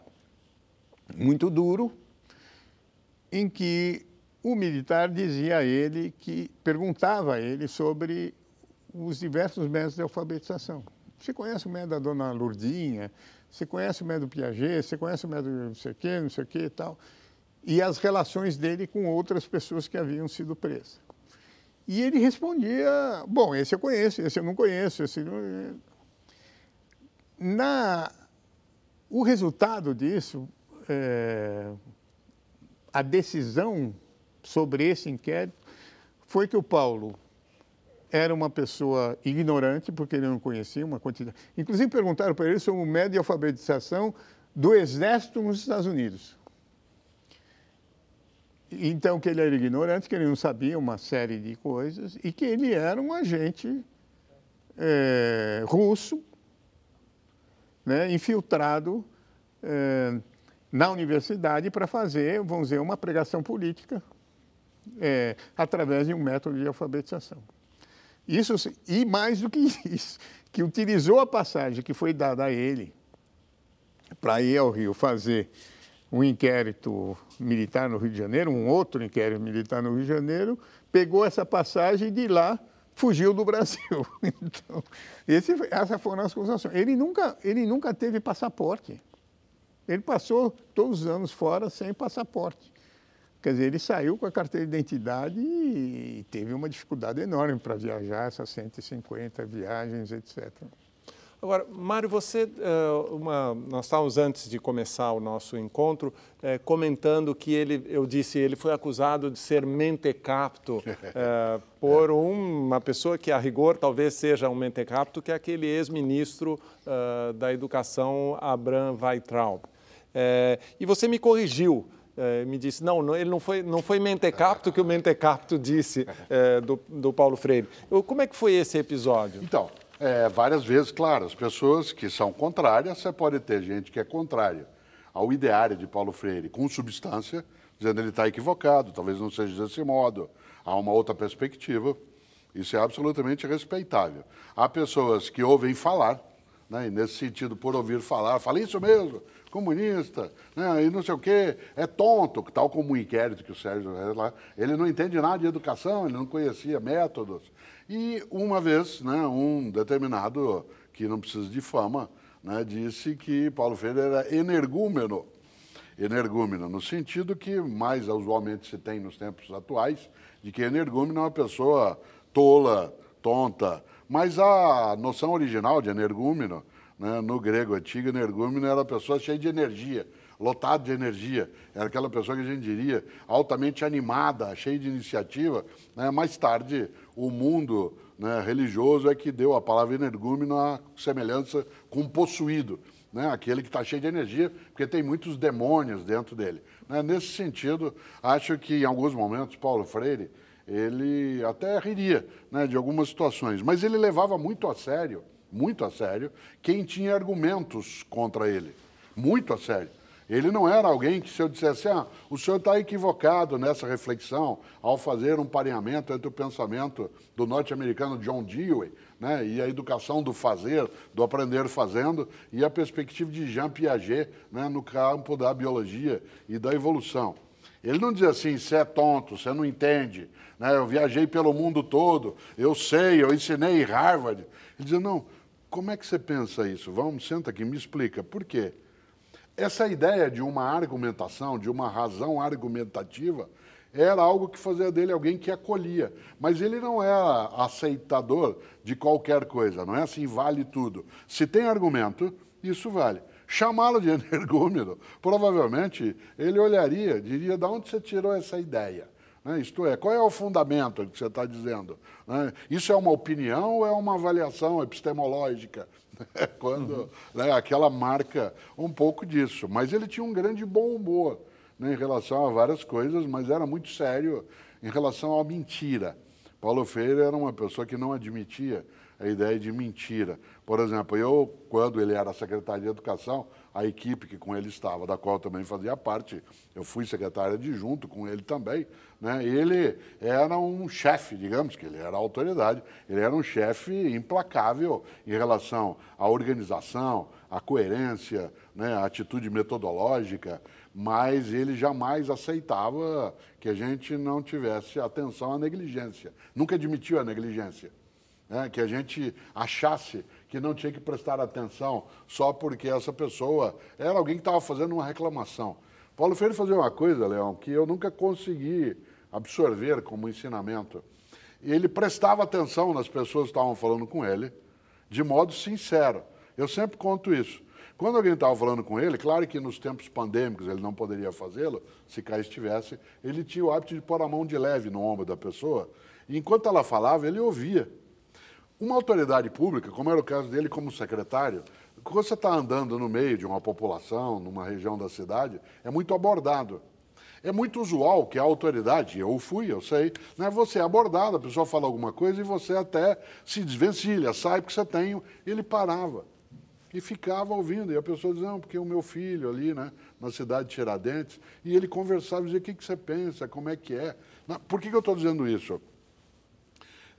muito duro, em que o militar dizia a ele, perguntava a ele sobre os diversos métodos de alfabetização. Você conhece o método da dona Lourdinha? Você conhece o método Piaget? Você conhece o método não sei o que e tal? E as relações dele com outras pessoas que haviam sido presas. E ele respondia, bom, esse eu conheço, esse eu não conheço, esse não... O resultado disso, a decisão sobre esse inquérito, foi que o Paulo era uma pessoa ignorante, porque ele não conhecia uma quantidade. Inclusive perguntaram para ele sobre o método de alfabetização do Exército nos Estados Unidos. Então, que ele era ignorante, que ele não sabia uma série de coisas, e que ele era um agente russo, né, infiltrado na universidade para fazer, vamos dizer, uma pregação política através de um método de alfabetização. Isso, e mais do que isso, que utilizou a passagem que foi dada a ele para ir ao Rio fazer um inquérito militar no Rio de Janeiro, um outro inquérito militar no Rio de Janeiro, pegou essa passagem e de lá fugiu do Brasil. Então, essas foram as acusações. Ele nunca teve passaporte. Ele passou todos os anos fora sem passaporte. Quer dizer, ele saiu com a carteira de identidade e teve uma dificuldade enorme para viajar, essas 150 viagens, etc. Agora, Mário, nós estávamos antes de começar o nosso encontro comentando que ele foi acusado de ser mentecapto por uma pessoa que, a rigor, talvez seja um mentecapto, que é aquele ex-ministro da Educação, Abraham Weintraub. E você me corrigiu. Me disse, não, ele não foi mentecapto que o mentecapto disse do Paulo Freire. Como é que foi esse episódio? Então, várias vezes, claro, as pessoas que são contrárias, você pode ter gente que é contrária ao ideário de Paulo Freire, com substância, dizendo que ele está equivocado, talvez não seja desse modo, há uma outra perspectiva, isso é absolutamente respeitável. Há pessoas que ouvem falar, né, e nesse sentido, por ouvir falar, fala isso mesmo, comunista, né, e não sei o quê, é tonto, tal como o inquérito que o Sérgio lá, ele não entende nada de educação, ele não conhecia métodos. E uma vez, né, um determinado, que não precisa de fama, né, disse que Paulo Freire era energúmeno. Energúmeno, no sentido que mais usualmente se tem nos tempos atuais, de que energúmeno é uma pessoa tola, tonta. Mas a noção original de energúmeno, né, no grego antigo, energúmeno era uma pessoa cheia de energia, lotado de energia, era aquela pessoa que a gente diria altamente animada, cheia de iniciativa. Né? Mais tarde, o mundo, né, religioso é que deu a palavra energúmeno à semelhança com possuído, né? Aquele que está cheio de energia, porque tem muitos demônios dentro dele. Né? Nesse sentido, acho que em alguns momentos Paulo Freire, ele até riria, né, de algumas situações, mas ele levava muito a sério, quem tinha argumentos contra ele, muito a sério. Ele não era alguém que, se eu dissesse, o senhor está equivocado nessa reflexão ao fazer um pareamento entre o pensamento do norte-americano John Dewey, né, e a educação do fazer, do aprender fazendo, e a perspectiva de Jean Piaget, né, no campo da biologia e da evolução. Ele não dizia assim, você é tonto, você não entende, né, eu viajei pelo mundo todo, eu sei, eu ensinei em Harvard. Ele dizia, não, como é que você pensa isso? Vamos, senta aqui, me explica. Por quê? Essa ideia de uma argumentação, de uma razão argumentativa, era algo que fazia dele alguém que acolhia. Mas ele não era aceitador de qualquer coisa, não é assim, vale tudo. Se tem argumento, isso vale. Chamá-lo de energúmeno, provavelmente ele olharia, diria, de onde você tirou essa ideia? Né? Isto é, qual é o fundamento que você está dizendo? Né? Isso é uma opinião ou é uma avaliação epistemológica? Quando, né, aquela marca um pouco disso. Mas ele tinha um grande bom humor, né, em relação a várias coisas, mas era muito sério em relação à mentira. Paulo Freire era uma pessoa que não admitia a ideia de mentira. Por exemplo, eu, quando ele era secretário de Educação, a equipe que com ele estava, da qual eu também fazia parte, eu fui secretário adjunto com ele também, né? Ele era um chefe, digamos que ele era a autoridade, ele era um chefe implacável em relação à organização, à coerência, né? À atitude metodológica, mas ele jamais aceitava que a gente não tivesse atenção à negligência, nunca admitiu a negligência. Né, que a gente achasse que não tinha que prestar atenção só porque essa pessoa era alguém que estava fazendo uma reclamação. Paulo Freire fazia uma coisa, Leão, que eu nunca consegui absorver como ensinamento. Ele prestava atenção nas pessoas que estavam falando com ele, de modo sincero. Eu sempre conto isso. Quando alguém estava falando com ele, claro que nos tempos pandêmicos ele não poderia fazê-lo, se cá estivesse, ele tinha o hábito de pôr a mão de leve no ombro da pessoa, e enquanto ela falava, ele ouvia. Uma autoridade pública, como era o caso dele como secretário, quando você está andando no meio de uma população, numa região da cidade, é muito abordado. É muito usual que a autoridade, eu fui, eu sei, né, você é abordado, a pessoa fala alguma coisa e você até se desvencilha, sai porque você tem. Ele parava e ficava ouvindo. E a pessoa dizia, não, porque o meu filho ali, né, na cidade de Tiradentes, e ele conversava e dizia, o que você pensa, como é que é? Por que eu estou dizendo isso?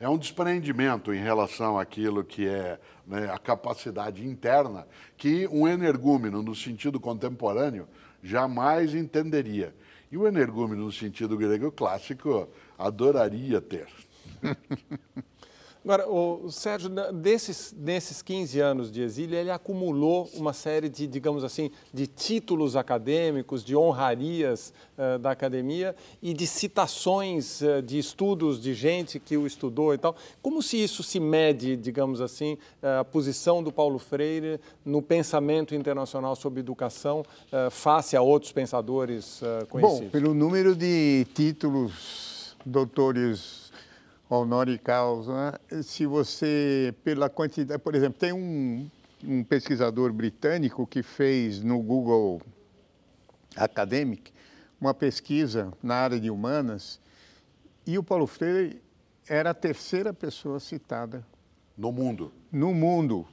É um desprendimento em relação àquilo que é, né, a capacidade interna que um energúmeno, no sentido contemporâneo, jamais entenderia. E o energúmeno, no sentido grego clássico, adoraria ter. Agora, o Sérgio, nesses 15 anos de exílio, ele acumulou uma série de, digamos assim, de títulos acadêmicos, de honrarias da academia e de citações de estudos de gente que o estudou e tal. Como se isso se mede, digamos assim, a posição do Paulo Freire no pensamento internacional sobre educação face a outros pensadores conhecidos? Bom, pelo número de títulos, doutores honoris causa, se você, pela quantidade, por exemplo, tem um pesquisador britânico que fez no Google Academic uma pesquisa na área de humanas e o Paulo Freire era a terceira pessoa citada no mundo. No mundo.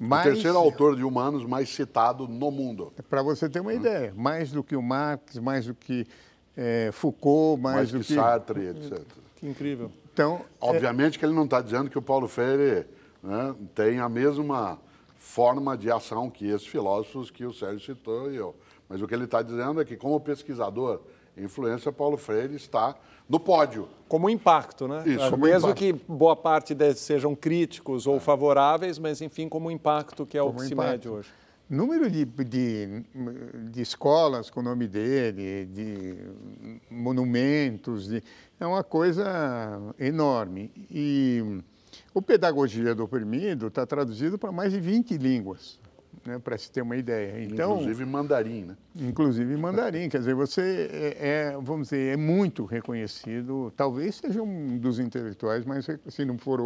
O terceiro autor de humanos mais citado no mundo. Para você ter uma ideia, mais do que o Marx, mais do que Foucault, mais do que Sartre, etc. Que incrível. Então, obviamente que ele não está dizendo que o Paulo Freire, né, tem a mesma forma de ação que esses filósofos que o Sérgio citou e eu. Mas o que ele está dizendo é que, como pesquisador, influência, Paulo Freire está no pódio. Como impacto, né? Isso, mesmo impacto. que boa parte deles sejam críticos ou favoráveis, mas, enfim, como impacto, que é o que se mede hoje. Número de escolas com o nome dele, de monumentos, é uma coisa enorme. E o Pedagogia do Oprimido está traduzido para mais de 20 línguas. né, para se ter uma ideia. Então, inclusive mandarim, né? Inclusive mandarim, quer dizer, você vamos dizer, é muito reconhecido, talvez seja um dos intelectuais mais, se não for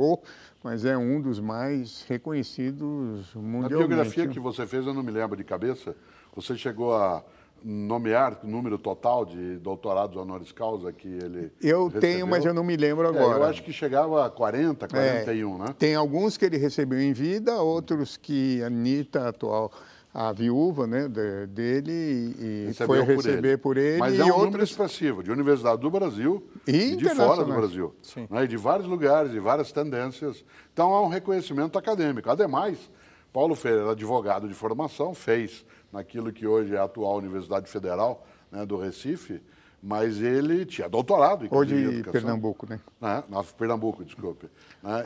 mas é um dos mais reconhecidos mundialmente. Na biografia que você fez, eu não me lembro de cabeça, você chegou a nomear o número total de doutorados honoris causa que ele Eu tenho, mas eu não me lembro agora. Eu acho que chegava a 40, 41, né? Tem alguns que ele recebeu em vida, outros que a Anitta, atual, a viúva, né, dele, e foi receber por ele. Mas é um número expressivo, de Universidade do Brasil e de fora do Brasil. Né? E de vários lugares, de várias tendências. Então, há um reconhecimento acadêmico. Ademais, Paulo Freire era advogado de formação, fez naquilo que hoje é a atual Universidade Federal, né, do Recife, mas ele tinha doutorado. Ou de Pernambuco, né? Pernambuco, desculpe.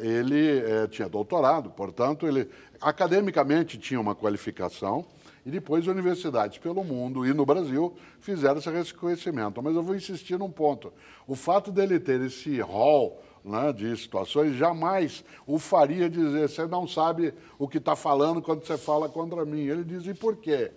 Ele tinha doutorado, portanto, ele academicamente tinha uma qualificação e depois universidades pelo mundo e no Brasil fizeram esse reconhecimento. Mas eu vou insistir num ponto. O fato dele ter esse rol, né, de situações jamais o faria dizer: você não sabe o que está falando quando você fala contra mim. Ele diz: e por quê?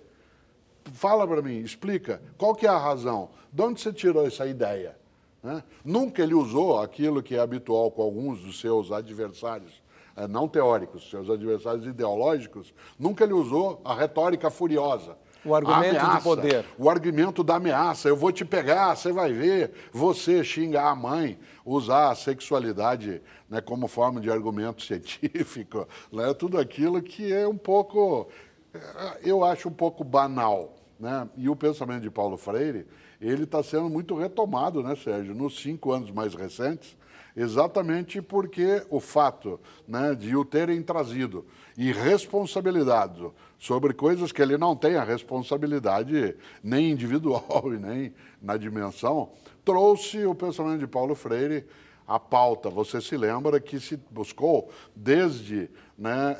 Fala para mim, explica, qual que é a razão? De onde você tirou essa ideia? Né? Nunca ele usou aquilo que é habitual com alguns dos seus adversários, não teóricos, seus adversários ideológicos, nunca ele usou a retórica furiosa. O argumento de poder. O argumento da ameaça. Eu vou te pegar, você vai ver. Você xingar a mãe, usar a sexualidade, né, como forma de argumento científico, né, tudo aquilo que é um pouco, eu acho um pouco banal. Né? E o pensamento de Paulo Freire, ele está sendo muito retomado, né, Sérgio, nos 5 anos mais recentes, exatamente porque o fato, né, de o terem trazido e responsabilidade sobre coisas que ele não tem a responsabilidade nem individual e nem na dimensão, trouxe o pensamento de Paulo Freire à pauta. Você se lembra que se buscou, desde, né,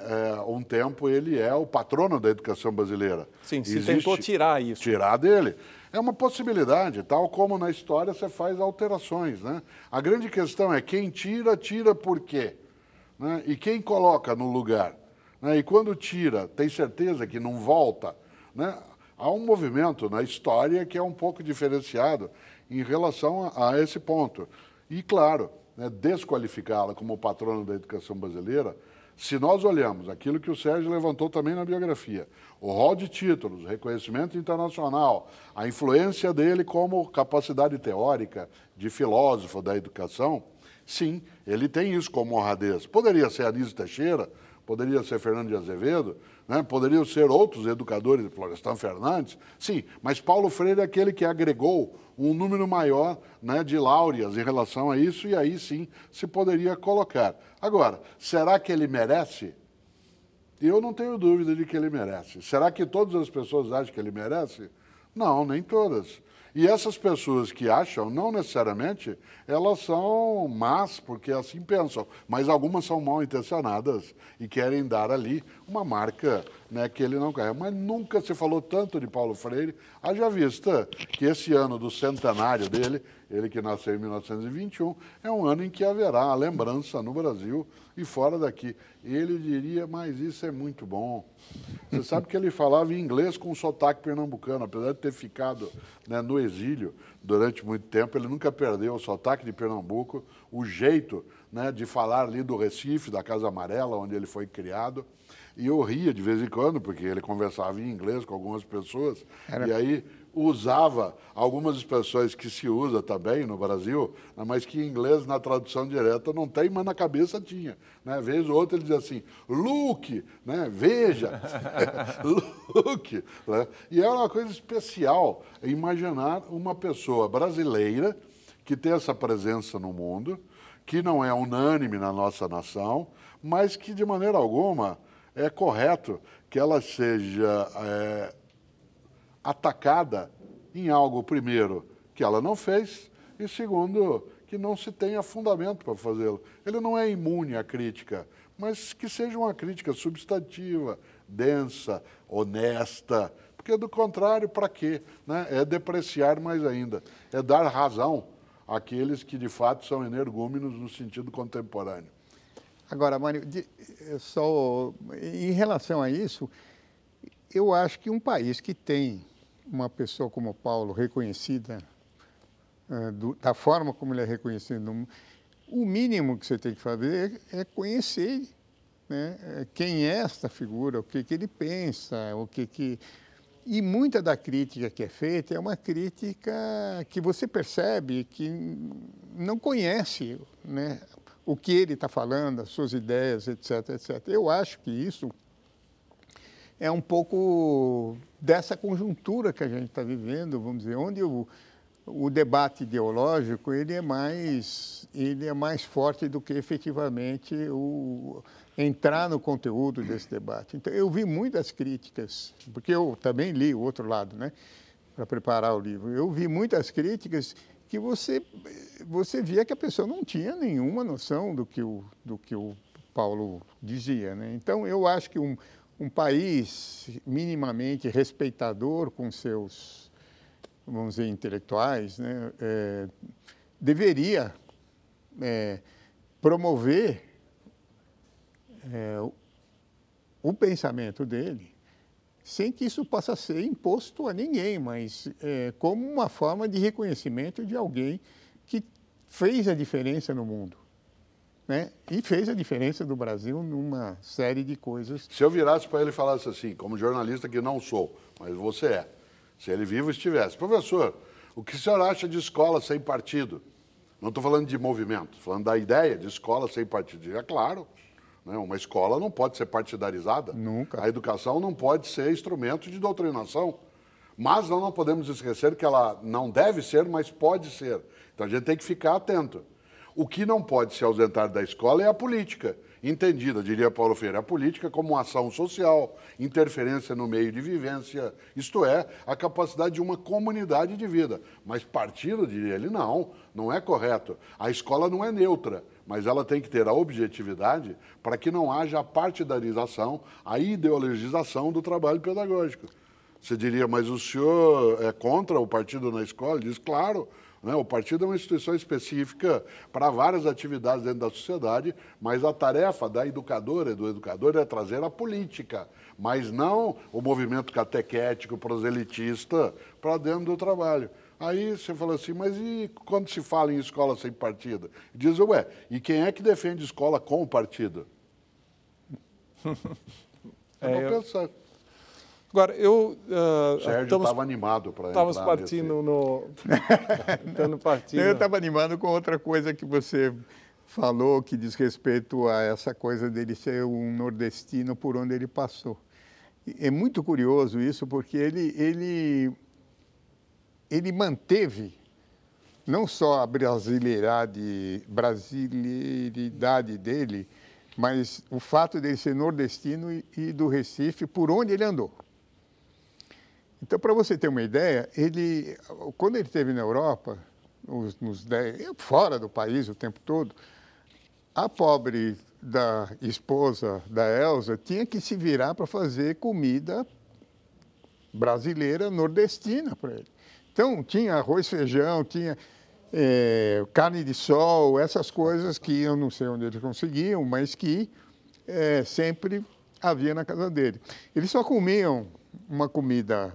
um tempo, ele é o patrono da educação brasileira. Sim, se tentou tirar isso. Tirar dele. É uma possibilidade, tal como na história você faz alterações, né? A grande questão é quem tira, tira por quê? Né? E quem coloca no lugar? Né? E quando tira, tem certeza que não volta? Né? Há um movimento na história que é um pouco diferenciado em relação a esse ponto. E, claro, né, desqualificá-la como patrono da educação brasileira, se nós olhamos aquilo que o Sérgio levantou também na biografia, o rol de títulos, o reconhecimento internacional, a influência dele como capacidade teórica de filósofo da educação, sim, ele tem isso como honradez. Poderia ser Anísio Teixeira, poderia ser Fernando de Azevedo, né? Poderiam ser outros educadores, Florestan Fernandes, sim, mas Paulo Freire é aquele que agregou um número maior, né, de láureas em relação a isso, e aí sim se poderia colocar. Agora, será que ele merece? Eu não tenho dúvida de que ele merece. Será que todas as pessoas acham que ele merece? Não, nem todas. E essas pessoas que acham, não necessariamente, elas são más, porque assim pensam, mas algumas são mal intencionadas e querem dar ali uma marca, né, que ele não quer. Mas nunca se falou tanto de Paulo Freire, haja vista que esse ano do centenário dele, ele que nasceu em 1921, é um ano em que haverá a lembrança no Brasil e fora daqui. Ele diria: mas isso é muito bom. Você sabe que ele falava em inglês com sotaque pernambucano, apesar de ter ficado, né, no exílio durante muito tempo, ele nunca perdeu o sotaque de Pernambuco, o jeito, né, de falar ali do Recife, da Casa Amarela, onde ele foi criado. E eu ria de vez em quando, porque ele conversava em inglês com algumas pessoas, e aí usava algumas expressões que se usa também no Brasil, mas que em inglês, na tradução direta, não tem, mas na cabeça tinha. Né? Vez ou outra ele dizia assim: look, né? Veja, look. Né? E era uma coisa especial imaginar uma pessoa brasileira que tem essa presença no mundo, que não é unânime na nossa nação, mas que de maneira alguma é correto que ela seja atacada em algo, primeiro, que ela não fez, e segundo, que não se tenha fundamento para fazê-lo. Ele não é imune à crítica, mas que seja uma crítica substantiva, densa, honesta, porque do contrário, para quê? Né? É depreciar mais ainda, é dar razão àqueles que de fato são energúmenos no sentido contemporâneo. Agora, Mário, em relação a isso, eu acho que um país que tem uma pessoa como o Paulo reconhecida, da forma como ele é reconhecido, o mínimo que você tem que fazer é conhecer, né, quem é esta figura, o que ele pensa, E muita da crítica que é feita é uma crítica que você percebe que não conhece, né, o que ele está falando, as suas ideias, etc, etc. Eu acho que isso é um pouco dessa conjuntura que a gente está vivendo, vamos dizer, onde o debate ideológico ele é mais forte do que efetivamente entrar no conteúdo desse debate. Então, eu vi muitas críticas, porque eu também li o outro lado, né, para preparar o livro. Eu vi muitas críticas que você via que a pessoa não tinha nenhuma noção do que o Paulo dizia, né? Então, eu acho que um país minimamente respeitador com seus, vamos dizer, intelectuais, né, deveria promover o pensamento dele, sem que isso possa ser imposto a ninguém, mas como uma forma de reconhecimento de alguém que fez a diferença no mundo, né? E fez a diferença do Brasil numa série de coisas. Se eu virasse para ele e falasse assim, como jornalista que não sou, mas você é, se ele vivo estivesse, professor, o que o senhor acha de escola sem partido? Não estou falando de movimento, estou falando da ideia de escola sem partido. É claro, né? Uma escola não pode ser partidarizada. Nunca. A educação não pode ser instrumento de doutrinação. Mas nós não podemos esquecer que ela não deve ser, mas pode ser. Então a gente tem que ficar atento. O que não pode se ausentar da escola é a política, entendida, diria Paulo Freire, a política como uma ação social, interferência no meio de vivência, isto é, a capacidade de uma comunidade de vida. Mas partido, diria ele, não é correto. A escola não é neutra, mas ela tem que ter a objetividade para que não haja a partidarização, a ideologização do trabalho pedagógico. Você diria, mas o senhor é contra o partido na escola? Ele diz, claro. O partido é uma instituição específica para várias atividades dentro da sociedade, mas a tarefa da educadora e do educador é trazer a política, mas não o movimento catequético, proselitista, para dentro do trabalho. Aí você fala assim, mas e quando se fala em escola sem partido? Diz, e quem é que defende escola com partido? Pensar. Agora, Sérgio estava animado para entrar Estamos partindo Eu estava animado com outra coisa que você falou, que diz respeito a essa coisa dele ser um nordestino por onde ele passou. É muito curioso isso, porque ele manteve não só a brasileiridade dele, mas o fato dele ser nordestino e do Recife, por onde ele andou. Então, para você ter uma ideia, quando ele esteve na Europa, fora do país o tempo todo, a pobre da esposa da Elsa tinha que se virar para fazer comida brasileira, nordestina para ele. Então, tinha arroz, feijão, tinha carne de sol, essas coisas que eu não sei onde eles conseguiam, mas que sempre havia na casa dele. Eles só comiam uma comida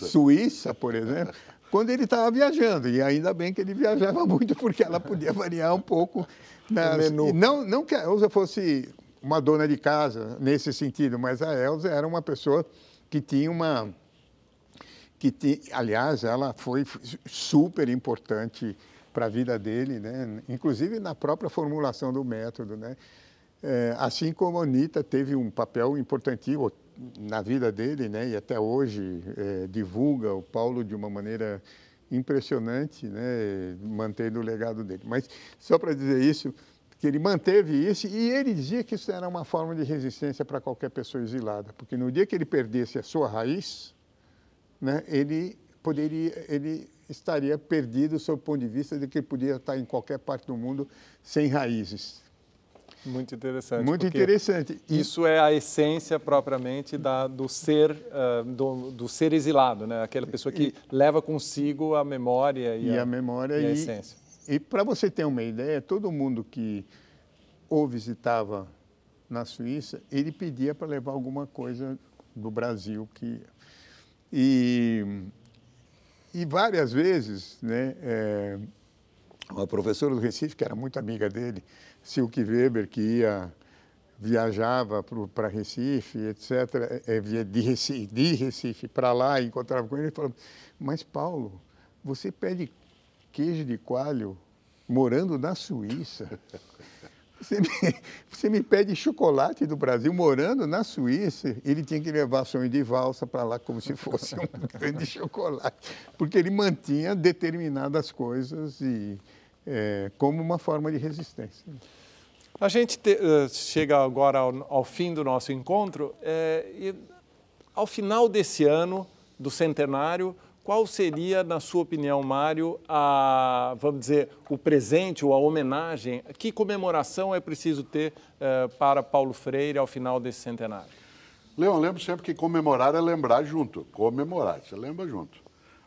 suíça, por exemplo, quando ele estava viajando. E ainda bem que ele viajava muito, porque ela podia variar um pouco no menu. Não que a Elsa fosse uma dona de casa nesse sentido, mas a Elsa era uma pessoa que tinha aliás, ela foi super importante para a vida dele, né? Inclusive na própria formulação do método, né? Assim como a Anitta teve um papel importantíssimo na vida dele, né? E até hoje divulga o Paulo de uma maneira impressionante, né? Mantendo o legado dele. Mas só para dizer isso, que ele manteve isso e ele dizia que isso era uma forma de resistência para qualquer pessoa exilada, porque no dia que ele perdesse a sua raiz, né, ele estaria perdido sob o ponto de vista de que ele podia estar em qualquer parte do mundo sem raízes. Muito interessante. Muito interessante. Isso é a essência propriamente do ser exilado, né? Aquela pessoa que leva consigo a memória e a essência. E para você ter uma ideia, todo mundo que o visitava na Suíça, ele pedia para levar alguma coisa do Brasil. E várias vezes, né, uma professora do Recife, que era muito amiga dele, Silke Weber, que viajava para Recife, etc., de Recife para lá, encontrava com ele e falava, mas Paulo, você pede queijo de coalho morando na Suíça? Você me pede chocolate do Brasil morando na Suíça? Ele tinha que levar sonho de valsa para lá como se fosse um grande chocolate, porque ele mantinha determinadas coisas como uma forma de resistência. A gente chega agora ao fim do nosso encontro e ao final desse ano, do centenário, qual seria, na sua opinião, Mário, vamos dizer, o presente ou a homenagem? Que comemoração é preciso ter para Paulo Freire ao final desse centenário? Leon, lembro sempre que comemorar é lembrar junto. Comemorar, você lembra junto.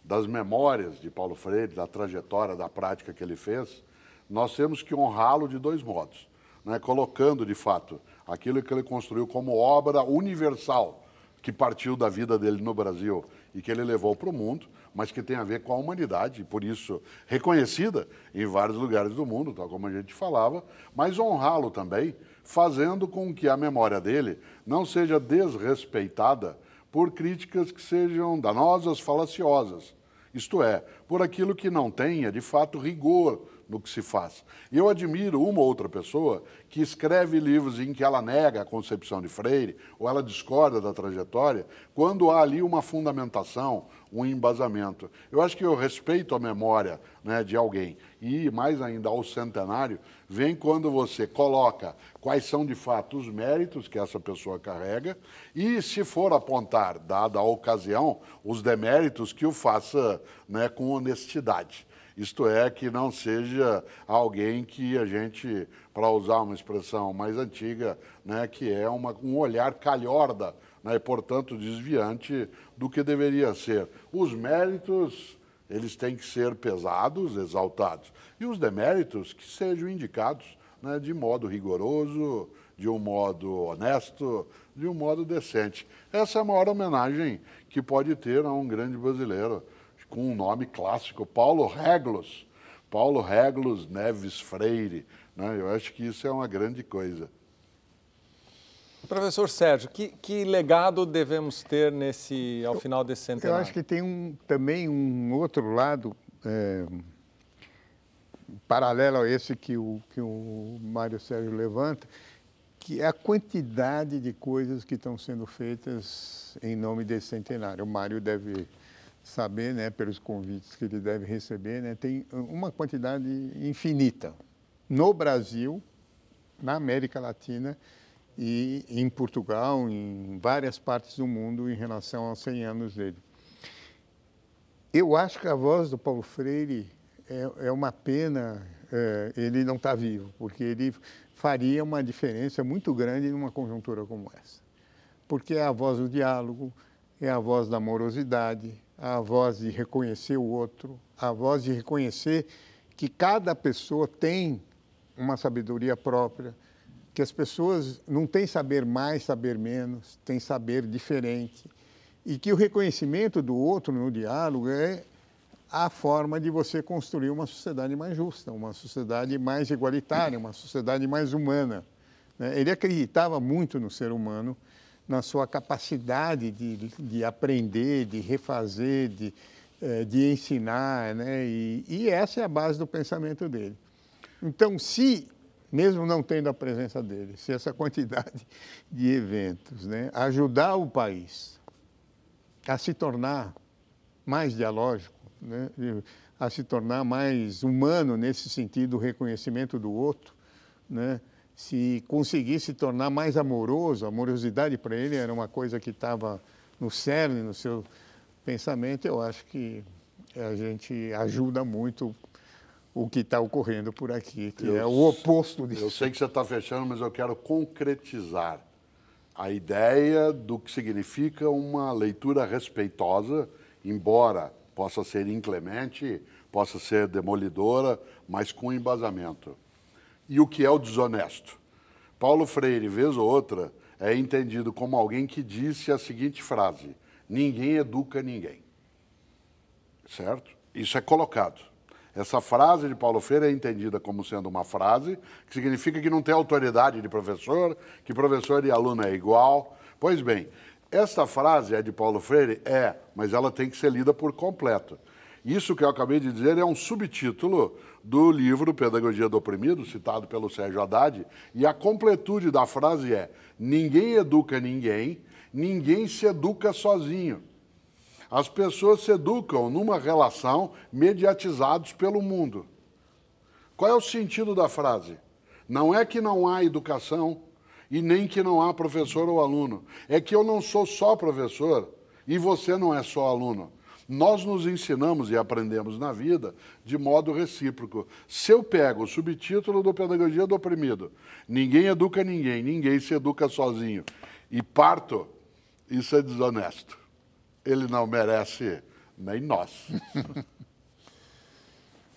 Das memórias de Paulo Freire, da trajetória, da prática que ele fez, nós temos que honrá-lo de dois modos, né? Colocando, de fato, aquilo que ele construiu como obra universal, que partiu da vida dele no Brasil e que ele levou para o mundo, mas que tem a ver com a humanidade, e por isso reconhecida em vários lugares do mundo, tal como a gente falava, mas honrá-lo também, fazendo com que a memória dele não seja desrespeitada por críticas que sejam danosas, falaciosas, isto é, por aquilo que não tenha, de fato, rigor no que se faz. E eu admiro uma ou outra pessoa que escreve livros em que ela nega a concepção de Freire, ou ela discorda da trajetória, quando há ali uma fundamentação, um embasamento. Eu acho que o respeito à memória, né, de alguém, e mais ainda ao centenário, vem quando você coloca quais são de fato os méritos que essa pessoa carrega e, se for apontar, dada a ocasião, os deméritos, que o faça, né, com honestidade. Isto é, que não seja alguém que a gente, para usar uma expressão mais antiga, né, que é um olhar calhorda, né, e, portanto, desviante do que deveria ser. Os méritos, eles têm que ser pesados, exaltados, e os deméritos que sejam indicados, né, de modo rigoroso, de um modo honesto, de um modo decente. Essa é a maior homenagem que pode ter a um grande brasileiro, com um nome clássico, Paulo Régulos Neves Freire, né? Eu acho que isso é uma grande coisa. Professor Sérgio, que legado devemos ter ao final desse centenário? Eu acho que tem também um outro lado, paralelo a esse que o Mário Sérgio levanta, que é a quantidade de coisas que estão sendo feitas em nome desse centenário. O Mário deve saber, né, pelos convites que ele deve receber, né, tem uma quantidade infinita no Brasil, na América Latina e em Portugal, em várias partes do mundo em relação aos 100 anos dele. Eu acho que a voz do Paulo Freire é uma pena ele não estar vivo, porque ele faria uma diferença muito grande numa conjuntura como essa. Porque é a voz do diálogo, é a voz da amorosidade, a voz de reconhecer o outro, a voz de reconhecer que cada pessoa tem uma sabedoria própria, que as pessoas não têm saber mais, saber menos, têm saber diferente, e que o reconhecimento do outro no diálogo é a forma de você construir uma sociedade mais justa, uma sociedade mais igualitária, uma sociedade mais humana, né? Ele acreditava muito no ser humano, na sua capacidade de aprender, de refazer, de ensinar, né? E essa é a base do pensamento dele. Então, se, mesmo não tendo a presença dele, se essa quantidade de eventos, né, ajudar o país a se tornar mais dialógico, né, a se tornar mais humano nesse sentido, o reconhecimento do outro, né, se conseguir se tornar mais amoroso, a amorosidade para ele era uma coisa que estava no cerne, no seu pensamento, eu acho que a gente ajuda muito o que está ocorrendo por aqui, que é o oposto disso. Eu sei que você está fechando, mas eu quero concretizar a ideia do que significa uma leitura respeitosa, embora possa ser inclemente, possa ser demolidora, mas com embasamento. E o que é o desonesto? Paulo Freire, vez ou outra, é entendido como alguém que disse a seguinte frase: ninguém educa ninguém. Certo? Isso é colocado. Essa frase de Paulo Freire é entendida como sendo uma frase que significa que não tem autoridade de professor, que professor e aluno é igual. Pois bem, esta frase é de Paulo Freire? É, mas ela tem que ser lida por completo. Isso que eu acabei de dizer é um subtítulo do livro Pedagogia do Oprimido, citado pelo Sérgio Haddad, e a completude da frase é: ninguém educa ninguém, ninguém se educa sozinho. As pessoas se educam numa relação mediatizados pelo mundo. Qual é o sentido da frase? Não é que não há educação e nem que não há professor ou aluno. É que eu não sou só professor e você não é só aluno. Nós nos ensinamos e aprendemos na vida de modo recíproco. Se eu pego o subtítulo do Pedagogia do Oprimido, ninguém educa ninguém, ninguém se educa sozinho, e parto, isso é desonesto. Ele não merece nem nós.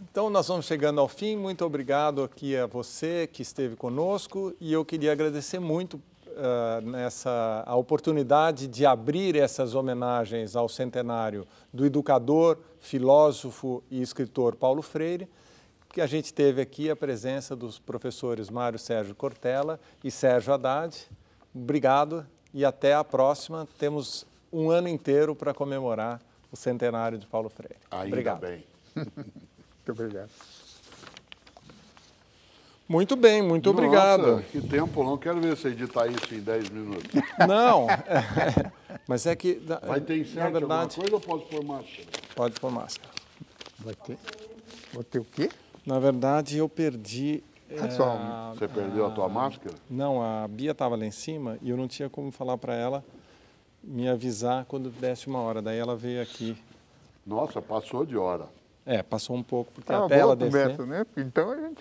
Então, nós vamos chegando ao fim. Muito obrigado aqui a você que esteve conosco, e eu queria agradecer muito a oportunidade de abrir essas homenagens ao centenário do educador, filósofo e escritor Paulo Freire, que a gente teve aqui a presença dos professores Mário Sérgio Cortella e Sérgio Haddad. Obrigado e até a próxima. Temos um ano inteiro para comemorar o centenário de Paulo Freire. Ainda obrigado. Bem. Muito obrigado. Muito bem, muito obrigado. Nossa, que tempo, não quero ver você editar isso em 10 minutos. Não, mas é que... Vai ter insert na verdade, alguma coisa ou posso pôr máscara? Pode pôr máscara. Vai ter? Vou ter o quê? Na verdade, eu perdi... Você perdeu a tua máscara? Não, a Bia estava lá em cima e eu não tinha como falar para ela me avisar quando desse uma hora. Daí ela veio aqui. Nossa, passou de hora. Passou um pouco, porque Tá até ela bom, descer... Beto, né? Então a gente